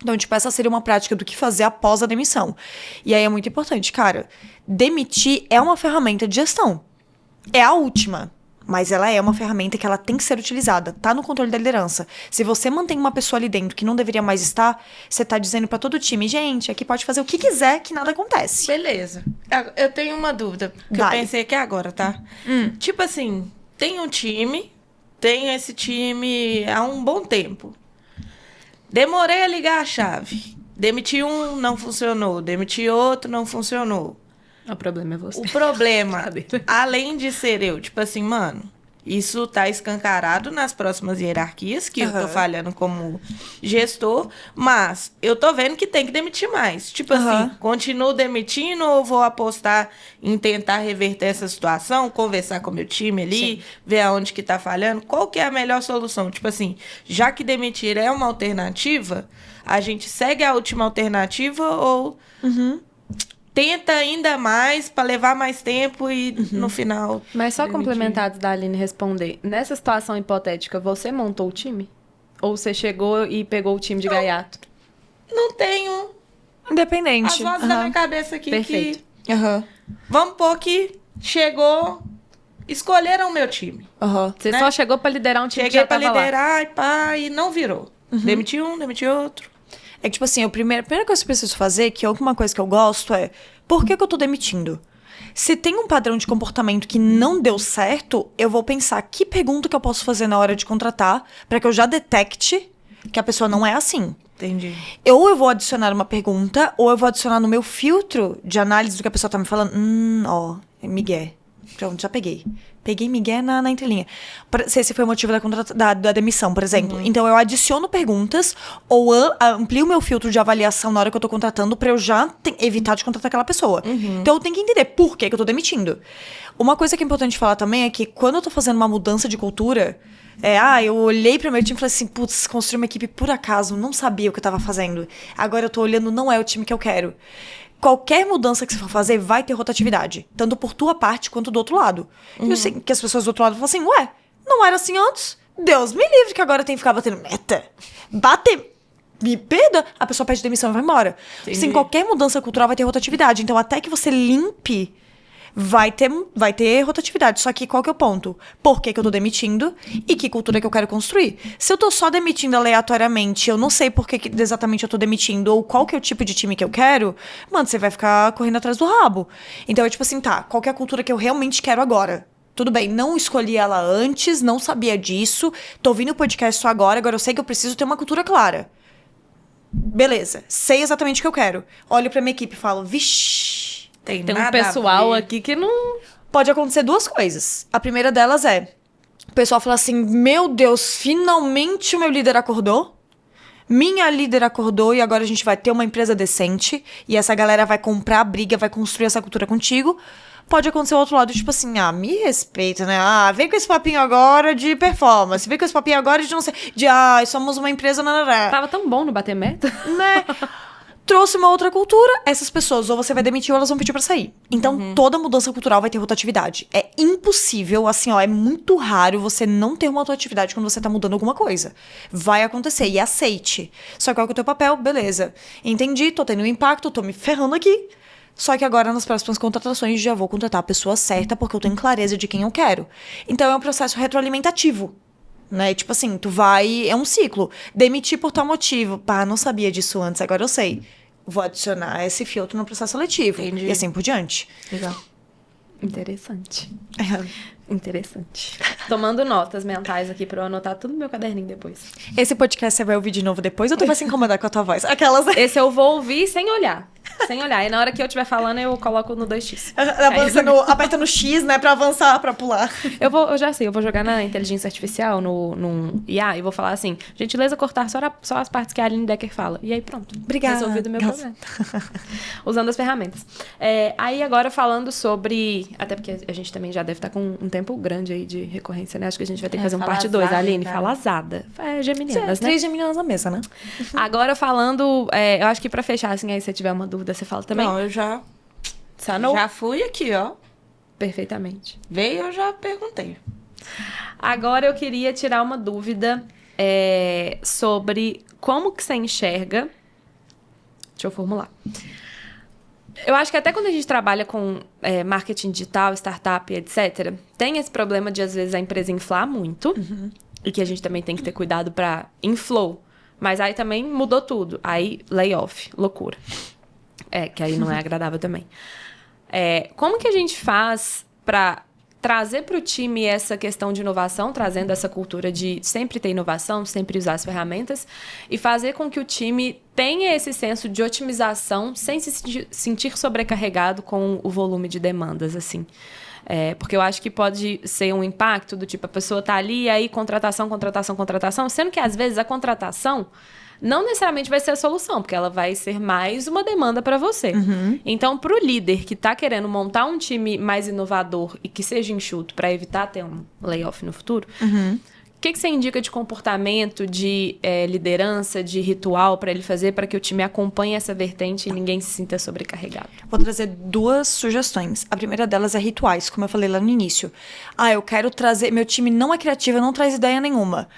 Então, tipo, essa seria uma prática do que fazer após a demissão. E aí é muito importante, cara. Demitir é uma ferramenta de gestão. É a última. Mas ela é uma ferramenta que ela tem que ser utilizada. Tá no controle da liderança. Se você mantém uma pessoa ali dentro que não deveria mais estar, você tá dizendo pra todo o time, gente, aqui pode fazer o que quiser que nada acontece. Beleza. Eu tenho uma dúvida, que eu pensei aqui agora, tá? Tipo assim, tem um time, tenho esse time há um bom tempo. Demorei a ligar a chave. Demiti um, não funcionou. Demiti outro, não funcionou. O problema é você. O problema, além de ser eu, tipo assim, mano, isso tá escancarado nas próximas hierarquias, que eu tô falhando como gestor, mas eu tô vendo que tem que demitir mais. Tipo assim, continuo demitindo ou vou apostar em tentar reverter essa situação, conversar com o meu time ali, ver aonde que tá falhando? Qual que é a melhor solução? Tipo assim, já que demitir é uma alternativa, a gente segue a última alternativa ou... tenta ainda mais para levar mais tempo e no final... Mas só complementados da Aline responder. Nessa situação hipotética, você montou o time? Ou você chegou e pegou o time de gaiato? Não tenho... Independente. As vozes da minha cabeça aqui. Perfeito. Que... Vamos pôr que chegou... Escolheram o meu time. Você só chegou para liderar um time Cheguei que já tava liderar e pá, e não virou. Demiti um, demiti outro. É que, tipo assim, a primeira coisa que eu preciso fazer, que é alguma coisa que eu gosto, é... Por que eu tô demitindo? Se tem um padrão de comportamento que não deu certo, eu vou pensar que pergunta que eu posso fazer na hora de contratar pra que eu já detecte que a pessoa não é assim. Entendi. Ou eu vou adicionar uma pergunta, ou eu vou adicionar no meu filtro de análise do que a pessoa tá me falando. É migué. Pronto, já peguei. Peguei migué na entrelinha. Se esse foi o motivo da demissão, por exemplo. Então, eu adiciono perguntas ou amplio o meu filtro de avaliação na hora que eu tô contratando pra eu já evitar de contratar aquela pessoa. Então, eu tenho que entender por que eu tô demitindo. Uma coisa que é importante falar também é que quando eu tô fazendo uma mudança de cultura... eu olhei pro meu time e falei assim, putz, construí uma equipe por acaso, não sabia o que eu tava fazendo. Agora eu tô olhando, não é o time que eu quero. Qualquer mudança que você for fazer vai ter rotatividade. Tanto por tua parte quanto do outro lado. E eu sei que as pessoas do outro lado falam assim, ué, não era assim antes? Deus me livre que agora tem que ficar batendo meta. Me perda, a pessoa pede demissão e vai embora. Assim, qualquer mudança cultural vai ter rotatividade. Então, até que você limpe, vai ter rotatividade. Só que qual que é o ponto? Por que eu tô demitindo e que cultura que eu quero construir? Se eu tô só demitindo aleatoriamente, eu não sei por que exatamente eu tô demitindo ou qual que é o tipo de time que eu quero, mano, você vai ficar correndo atrás do rabo. Então, é tipo assim, tá, qual que é a cultura que eu realmente quero agora? Tudo bem, não escolhi ela antes, não sabia disso, tô ouvindo o podcast só agora eu sei que eu preciso ter uma cultura clara. Beleza, sei exatamente o que eu quero. Olho pra minha equipe e falo, vixi, tem um pessoal aqui que não... Pode acontecer duas coisas. A primeira delas é... O pessoal fala assim... Meu Deus, finalmente o meu líder acordou. Minha líder acordou e agora a gente vai ter uma empresa decente. E essa galera vai comprar a briga, vai construir essa cultura contigo. Pode acontecer o outro lado, tipo assim... me respeita, né? Vem com esse papinho agora de performance. Vem com esse papinho agora de não sei... somos uma empresa... Tava tão bom no bater meta. Né? Trouxe uma outra cultura, essas pessoas ou você vai demitir ou elas vão pedir pra sair. Então, toda mudança cultural vai ter rotatividade. É impossível, assim, é muito raro você não ter uma rotatividade quando você tá mudando alguma coisa. Vai acontecer, e aceite. Só que qual que é o teu papel? Beleza. Entendi, tô tendo um impacto, tô me ferrando aqui. Só que agora, nas próximas contratações, já vou contratar a pessoa certa, porque eu tenho clareza de quem eu quero. Então, é um processo retroalimentativo. Né? Tipo assim, é um ciclo. Demitir por tal motivo. Não sabia disso antes, agora eu sei. Vou adicionar esse filtro no processo seletivo. Entendi. E assim por diante. Legal. Interessante. Interessante. Tomando notas mentais aqui pra eu anotar tudo no meu caderninho depois. Esse podcast você vai ouvir de novo depois ou tu vai se incomodar com a tua voz? Aquelas... Esse eu vou ouvir sem olhar. Sem olhar. E na hora que eu estiver falando, eu coloco no 2x. Aperta no X, né? Pra avançar, pra pular. Eu já sei, eu vou jogar na inteligência artificial, no IA, e vou falar assim, gentileza cortar só as partes que a Aline Decker fala. E aí pronto. Obrigada. Resolvido o meu problema. Usando as ferramentas. Aí agora falando sobre... Até porque a gente também já deve estar com um tempo grande aí de recorrência, né? Acho que a gente vai ter que fazer um parte 2. Aline, fala azada. Geminianas, né? 3 geminianas na mesa, né? Agora falando... eu acho que pra fechar, assim, aí se você tiver uma dúvida, você fala também. Não, eu já... Sanou? Já fui aqui, ó. Perfeitamente. Veio, eu já perguntei. Agora eu queria tirar uma dúvida sobre como que você enxerga... Deixa eu formular. Eu acho que até quando a gente trabalha com marketing digital, startup, etc., tem esse problema de, às vezes, a empresa inflar muito. E que a gente também tem que ter cuidado para inflow. Mas aí também mudou tudo. Aí, layoff, loucura. Que aí não é agradável também. Como que a gente faz para trazer para o time essa questão de inovação, trazendo essa cultura de sempre ter inovação, sempre usar as ferramentas, e fazer com que o time tenha esse senso de otimização sem se sentir sobrecarregado com o volume de demandas, assim. Porque eu acho que pode ser um impacto do tipo, a pessoa tá ali e aí contratação, sendo que às vezes a contratação não necessariamente vai ser a solução, porque ela vai ser mais uma demanda para você. Então, para o líder que está querendo montar um time mais inovador e que seja enxuto para evitar ter um layoff no futuro, o que você indica de comportamento, de liderança, de ritual para ele fazer para que o time acompanhe essa vertente e ninguém se sinta sobrecarregado? Vou trazer 2 sugestões. A primeira delas é rituais, como eu falei lá no início. Eu quero trazer... Meu time não é criativo, não traz ideia nenhuma.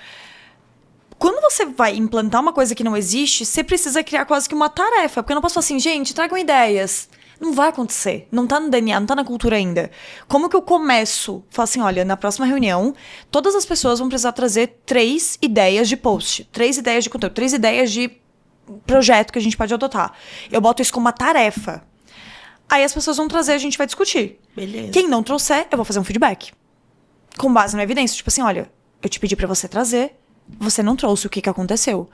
Quando você vai implantar uma coisa que não existe, você precisa criar quase que uma tarefa. Porque eu não posso falar assim, gente, tragam ideias. Não vai acontecer. Não tá no DNA, não tá na cultura ainda. Como que eu começo? Falo assim, olha, na próxima reunião, todas as pessoas vão precisar trazer 3 ideias de post, 3 ideias de conteúdo, 3 ideias de projeto que a gente pode adotar. Eu boto isso como uma tarefa. Aí as pessoas vão trazer, a gente vai discutir. Beleza. Quem não trouxer, eu vou fazer um feedback. Com base na evidência. Tipo assim, olha, eu te pedi pra você trazer... Você não trouxe, o que aconteceu?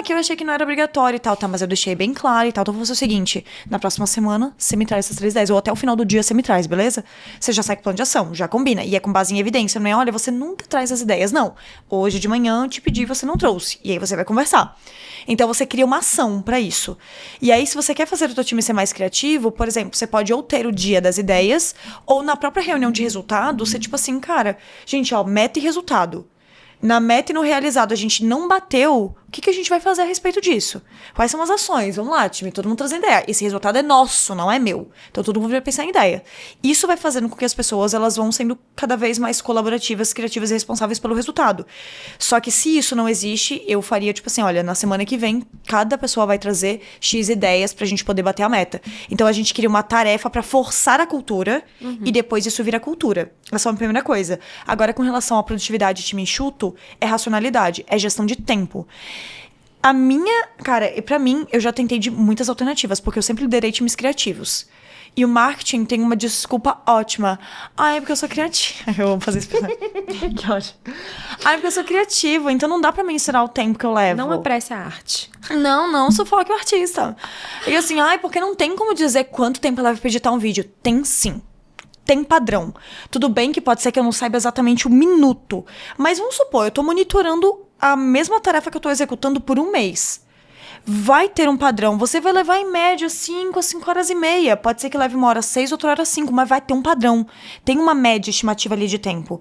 Que eu achei que não era obrigatório e tal. Tá, mas eu deixei bem claro e tal. Então vou fazer o seguinte, na próxima semana, você me traz essas 3 ideias. Ou até o final do dia você me traz, beleza? Você já sai com plano de ação, já combina. E é com base em evidência, não é, olha, você nunca traz as ideias. Não, hoje de manhã eu te pedi e você não trouxe. E aí você vai conversar. Então você cria uma ação pra isso. E aí se você quer fazer o teu time ser mais criativo, por exemplo, você pode ou ter o dia das ideias, ou na própria reunião de resultado, você tipo assim, cara, gente, meta e resultado. Na meta e no realizado a gente não bateu, o que a gente vai fazer a respeito disso? Quais são as ações? Vamos lá, time, todo mundo trazendo ideia. Esse resultado é nosso, não é meu. Então todo mundo vai pensar em ideia. Isso vai fazendo com que as pessoas elas vão sendo cada vez mais colaborativas, criativas e responsáveis pelo resultado. Só que se isso não existe, eu faria tipo assim, olha, na semana que vem, cada pessoa vai trazer X ideias pra gente poder bater a meta. Então a gente cria uma tarefa pra forçar a cultura e depois isso vira cultura. Essa é a primeira coisa. Agora, com relação à produtividade time enxuto, é racionalidade, é gestão de tempo. A minha, cara, pra mim, eu já tentei de muitas alternativas, porque eu sempre liderei times criativos. E o marketing tem uma desculpa ótima. É porque eu sou criativa. Eu amo fazer isso. Que ótimo. É porque eu sou criativo, então não dá pra mensurar o tempo que eu levo. Não apresse a arte. Não sufoque o artista. E assim, porque não tem como dizer quanto tempo leva pra editar um vídeo. Tem sim. Tem padrão. Tudo bem que pode ser que eu não saiba exatamente o minuto. Mas vamos supor, eu tô monitorando a mesma tarefa que eu tô executando por 1 mês. Vai ter um padrão. Você vai levar em média 5 a 5 horas e meia. Pode ser que leve 1 hora 6, outra hora 5, mas vai ter um padrão. Tem uma média estimativa ali de tempo.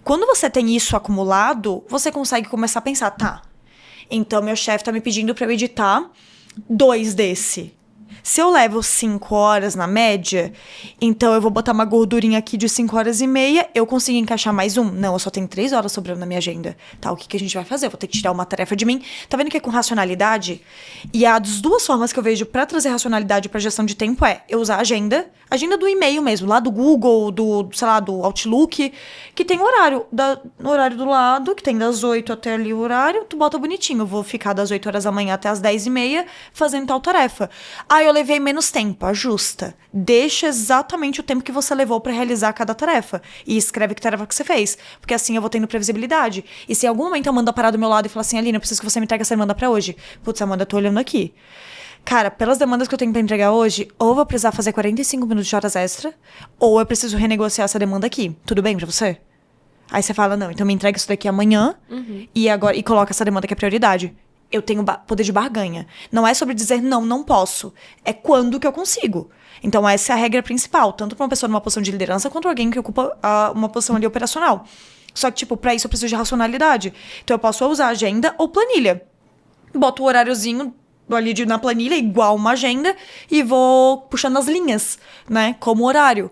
Quando você tem isso acumulado, você consegue começar a pensar, tá, então meu chefe tá me pedindo pra eu editar 2 desse. Se eu levo 5 horas na média, então eu vou botar uma gordurinha aqui de 5 horas e meia, eu consigo encaixar mais um? Não, eu só tenho 3 horas sobrando na minha agenda. Tá, o que a gente vai fazer? Eu vou ter que tirar uma tarefa de mim. Tá vendo que é com racionalidade? E as 2 formas que eu vejo pra trazer racionalidade pra gestão de tempo é eu usar a agenda do e-mail mesmo, lá do Google, sei lá, do Outlook, que tem horário do lado, que tem das 8 até ali o horário, tu bota bonitinho. Eu vou ficar das 8 horas da manhã até as 10h30 fazendo tal tarefa. eu levei menos tempo. Ajusta. Deixa exatamente o tempo que você levou pra realizar cada tarefa. E escreve que tarefa que você fez. Porque assim eu vou tendo previsibilidade. E se em algum momento a Amanda parar do meu lado e falar assim, Aline, eu preciso que você me entregue essa demanda pra hoje. Putz, Amanda, eu tô olhando aqui. Cara, pelas demandas que eu tenho pra entregar hoje, ou eu vou precisar fazer 45 minutos de horas extra, ou eu preciso renegociar essa demanda aqui. Tudo bem pra você? Aí você fala, não, então me entrega isso daqui amanhã e coloca essa demanda que é prioridade. Eu tenho poder de barganha. Não é sobre dizer não posso. É quando que eu consigo. Então essa é a regra principal, tanto para uma pessoa numa posição de liderança, quanto alguém que ocupa uma posição ali operacional. Só que, tipo, pra isso eu preciso de racionalidade. Então eu posso usar agenda ou planilha. Boto o horáriozinho ali na planilha, igual uma agenda, e vou puxando as linhas, né, como horário.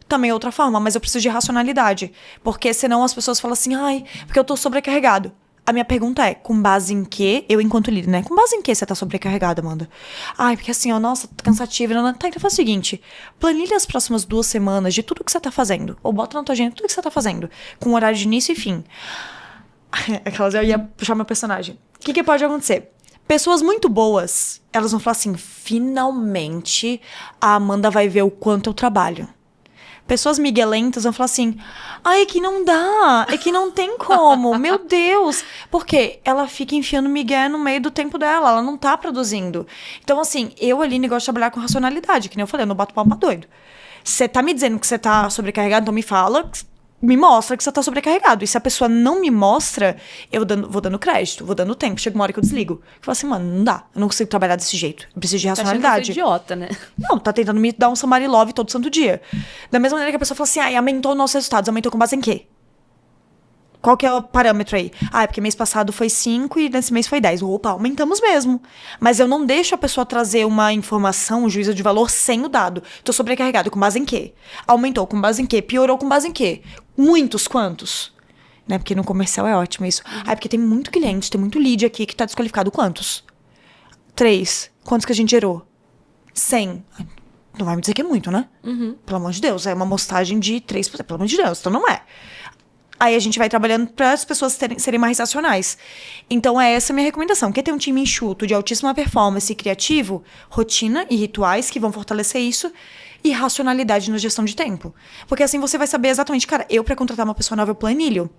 Também é outra forma, mas eu preciso de racionalidade. Porque senão as pessoas falam assim, ai, porque eu tô sobrecarregado. A minha pergunta é, com base em quê? Eu, enquanto líder, né? Com base em quê você tá sobrecarregada, Amanda? Ai, porque assim, ó, nossa, tô cansativa. Tá, então faz o seguinte, planilha as próximas 2 semanas de tudo que você tá fazendo. Ou bota na tua agenda tudo que você tá fazendo. Com horário de início e fim. Aquelas, eu ia puxar meu personagem. O que pode acontecer? Pessoas muito boas, elas vão falar assim, finalmente a Amanda vai ver o quanto eu trabalho. Pessoas miguelentas vão falar assim, ai, é que não dá, é que não tem como, meu Deus. Porque ela fica enfiando migué no meio do tempo dela, ela não tá produzindo. Então, assim, eu, Aline, gosto de trabalhar com racionalidade, que nem eu falei, eu não bato palma pra doido. Você tá me dizendo que você tá sobrecarregado, então me fala, me mostra que você tá sobrecarregado. E se a pessoa não me mostra, eu vou dando crédito, vou dando tempo. Chega uma hora que eu desligo. Eu falo assim, mano, não dá. Eu não consigo trabalhar desse jeito. Eu preciso de racionalidade. Tá idiota, né? Não, tá tentando me dar um somebody love todo santo dia. Da mesma maneira que a pessoa fala assim, ai, aumentou os nossos resultados. Aumentou com base em quê? Qual que é o parâmetro aí? Ah, é porque mês passado foi 5 e nesse mês foi 10. Opa, aumentamos mesmo. Mas eu não deixo a pessoa trazer uma informação, um juízo de valor sem o dado. Tô sobrecarregado com base em quê? Aumentou com base em quê? Piorou com base em quê? Muitos, quantos? Né? Porque no comercial é ótimo isso. Ah, é porque tem muito cliente, tem muito lead aqui que tá desqualificado. Quantos? 3. Quantos que a gente gerou? 100. Não vai me dizer que é muito, né? Pelo amor de Deus, é uma amostragem de 3%. Pelo amor de Deus, então não é. Aí a gente vai trabalhando para as pessoas serem mais racionais. Então, essa é a minha recomendação. Quer ter um time enxuto, de altíssima performance e criativo? Rotina e rituais que vão fortalecer isso. E racionalidade na gestão de tempo. Porque assim você vai saber exatamente, cara, eu para contratar uma pessoa nova eu planilho.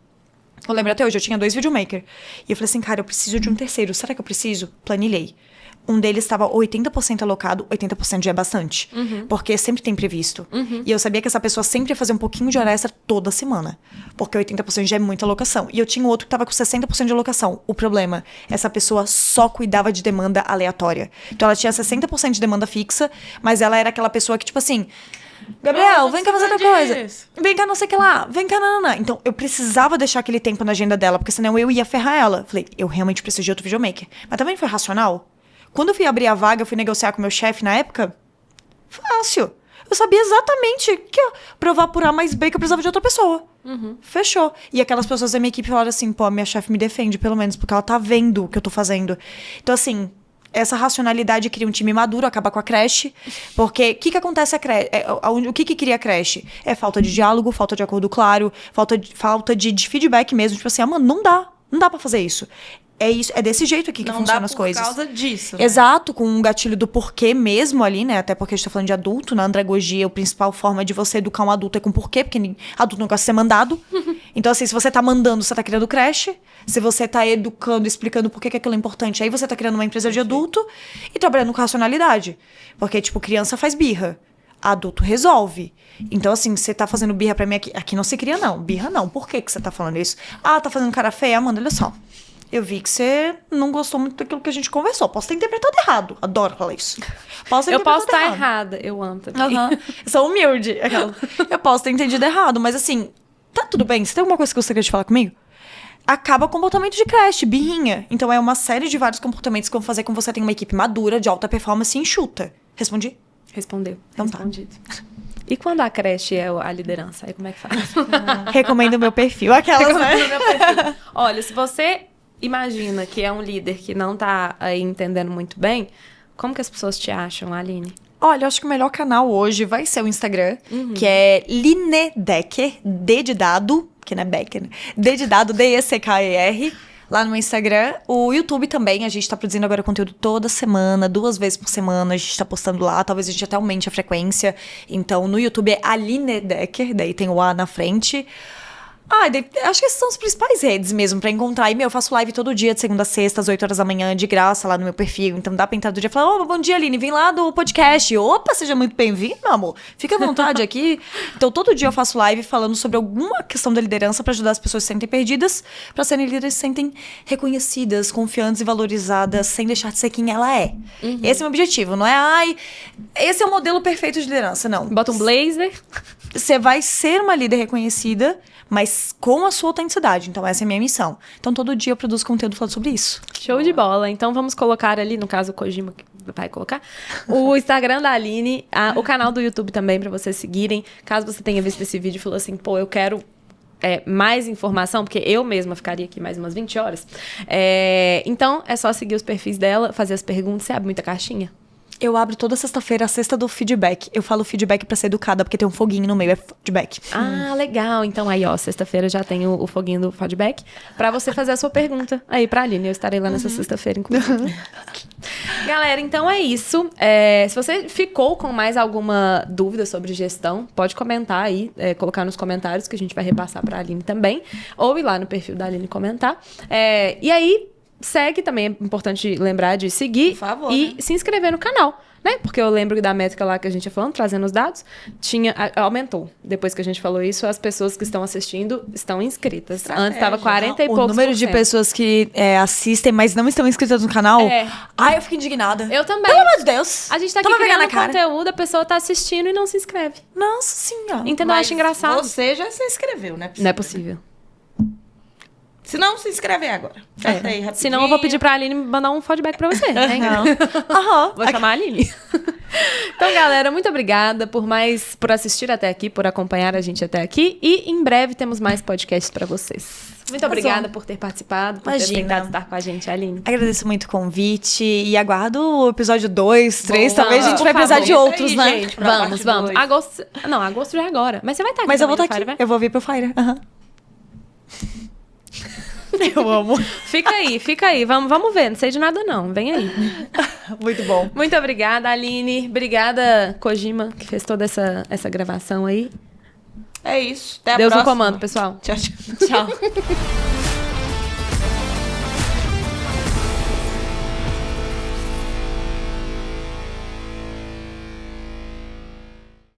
Eu lembro até hoje, eu tinha 2 videomaker. E eu falei assim, cara, eu preciso de um terceiro. Será que eu preciso? Planilhei. Um deles estava 80% alocado, 80% já é bastante. Porque sempre tem previsto. E eu sabia que essa pessoa sempre ia fazer um pouquinho de hora extra toda semana. Porque 80% já é muita alocação. E eu tinha outro que estava com 60% de alocação. O problema, essa pessoa só cuidava de demanda aleatória. Então ela tinha 60% de demanda fixa, mas ela era aquela pessoa que, tipo assim, Gabriel, vem cá fazer outra coisa. Vem cá não sei o que lá. Vem cá, nanana. Então, eu precisava deixar aquele tempo na agenda dela, porque senão eu ia ferrar ela. Falei, eu realmente preciso de outro videomaker. Mas também foi racional. Quando eu fui abrir a vaga, eu fui negociar com o meu chefe na época, fácil. Eu sabia exatamente que provar por A mais B que eu precisava de outra pessoa. Fechou. E aquelas pessoas da minha equipe falaram assim, pô, minha chefe me defende, pelo menos, porque ela tá vendo o que eu tô fazendo. Então, assim, essa racionalidade cria um time maduro, acaba com a creche. Porque o que acontece o que cria a creche? É falta de diálogo, falta de acordo claro, falta de feedback mesmo. Tipo assim, mano, não dá pra fazer isso. É isso, é desse jeito aqui que funcionam as coisas. Não dá por causa disso, né? Exato, com um gatilho do porquê mesmo ali, né? Até porque a gente tá falando de adulto, na andragogia, a principal forma de você educar um adulto é com porquê, porque adulto não gosta de ser mandado. Então, assim, se você tá mandando, você tá criando creche. Se você tá educando, explicando por que aquilo é importante, aí você tá criando uma empresa de adulto e trabalhando com racionalidade. Porque, tipo, criança faz birra. Adulto resolve. Então, assim, você tá fazendo birra pra mim aqui não se cria, não. Birra não. Por que você tá falando isso? Ah, tá fazendo cara feia? Amanda, olha só. Eu vi que você não gostou muito daquilo que a gente conversou. Posso ter interpretado errado. Adoro falar isso. Eu posso estar errada. Eu amo também. Eu sou humilde. Eu posso ter entendido errado. Mas assim, tá tudo bem. Você tem alguma coisa que você quer te falar comigo? Acaba comportamento de creche, birrinha. Então é uma série de vários comportamentos que vão fazer com que você tenha uma equipe madura, de alta performance e enxuta. Respondi? Respondeu. Então respondido. Tá. E quando a creche é a liderança? Aí como é que faz? Recomendo o meu perfil. Aquelas, né? Meu perfil. Olha, se você imagina que é um líder que não tá aí entendendo muito bem, como que as pessoas te acham, Aline? Olha, eu acho que o melhor canal hoje vai ser o Instagram, que é Linedecker, D de dado, que não é Becker, né? D de dado, D-E-C-K-E-R. lá no meu Instagram. O YouTube também, a gente tá produzindo agora conteúdo toda semana, 2 vezes por semana, a gente tá postando lá, talvez a gente até aumente a frequência. Então, no YouTube é Aline Decker, daí tem o A na frente. Acho que essas são as principais redes mesmo pra encontrar. E, eu faço live todo dia, de segunda a sexta, às 8 horas da manhã, de graça, lá no meu perfil. Então dá pra entrar do dia e falar, bom dia, Aline, vem lá do podcast. Opa, seja muito bem-vindo, meu amor. Fica à vontade aqui. Então todo dia eu faço live falando sobre alguma questão da liderança pra ajudar as pessoas que se sentem perdidas, pra serem líderes que se sentem reconhecidas, confiantes e valorizadas, sem deixar de ser quem ela é. Esse é o meu objetivo, não é, esse é o modelo perfeito de liderança, não. Bota um blazer. Você vai ser uma líder reconhecida, mas com a sua autenticidade. Então, essa é a minha missão. Então, todo dia eu produzo conteúdo falando sobre isso. Show de bola. Então, vamos colocar ali, no caso, o Kojima vai colocar, o Instagram da Aline, o canal do YouTube também, pra vocês seguirem. Caso você tenha visto esse vídeo e falou assim, pô, eu quero mais informação, porque eu mesma ficaria aqui mais umas 20 horas. Então, é só seguir os perfis dela, fazer as perguntas. Você abre muita caixinha? Eu abro toda sexta-feira a sexta do feedback. Eu falo feedback pra ser educada, porque tem um foguinho no meio, é feedback. Ah, legal. Então aí, sexta-feira já tem o foguinho do feedback pra você fazer a sua pergunta aí pra Aline. Eu estarei lá nessa sexta-feira, inclusive. Galera, então é isso. Se você ficou com mais alguma dúvida sobre gestão, pode comentar aí, colocar nos comentários que a gente vai repassar pra Aline também. Ou ir lá no perfil da Aline comentar. E aí, segue também, é importante lembrar de seguir. Por favor, e se inscrever no canal, né? Porque eu lembro da métrica lá que a gente ia falando, trazendo os dados, aumentou. Depois que a gente falou isso, as pessoas que estão assistindo estão inscritas. Antes estava 40 e poucos. O número de pessoas que assistem, mas não estão inscritas no canal. Eu fico indignada. Eu também. Pelo amor de Deus. A gente tá aqui criando conteúdo, a pessoa tá assistindo e não se inscreve. Nossa senhora. Entendeu? Eu acho engraçado. Você já se inscreveu, né? Não é possível. Se não, se inscreve agora. Senão eu vou pedir pra Aline mandar um feedback pra você. Vou chamar a Aline. Então, galera, muito obrigada por assistir até aqui, por acompanhar a gente até aqui. E em breve temos mais podcasts pra vocês. Muito obrigada por ter participado, por ter tentado estar com a gente, Aline. Agradeço muito o convite e aguardo o episódio 2, 3. Talvez a gente vai precisar de outros, né? Gente, vamos. Agosto já é agora. Mas você vai estar aqui. Mas eu vou estar aqui. Eu vou vir pro Fire. Eu amo. Fica aí. Vamos ver. Não sei de nada, não. Vem aí. Muito bom. Muito obrigada, Aline. Obrigada, Kojima, que fez toda essa gravação aí. É isso. Até a Deus próxima. no comando, pessoal. Tchau. Tchau.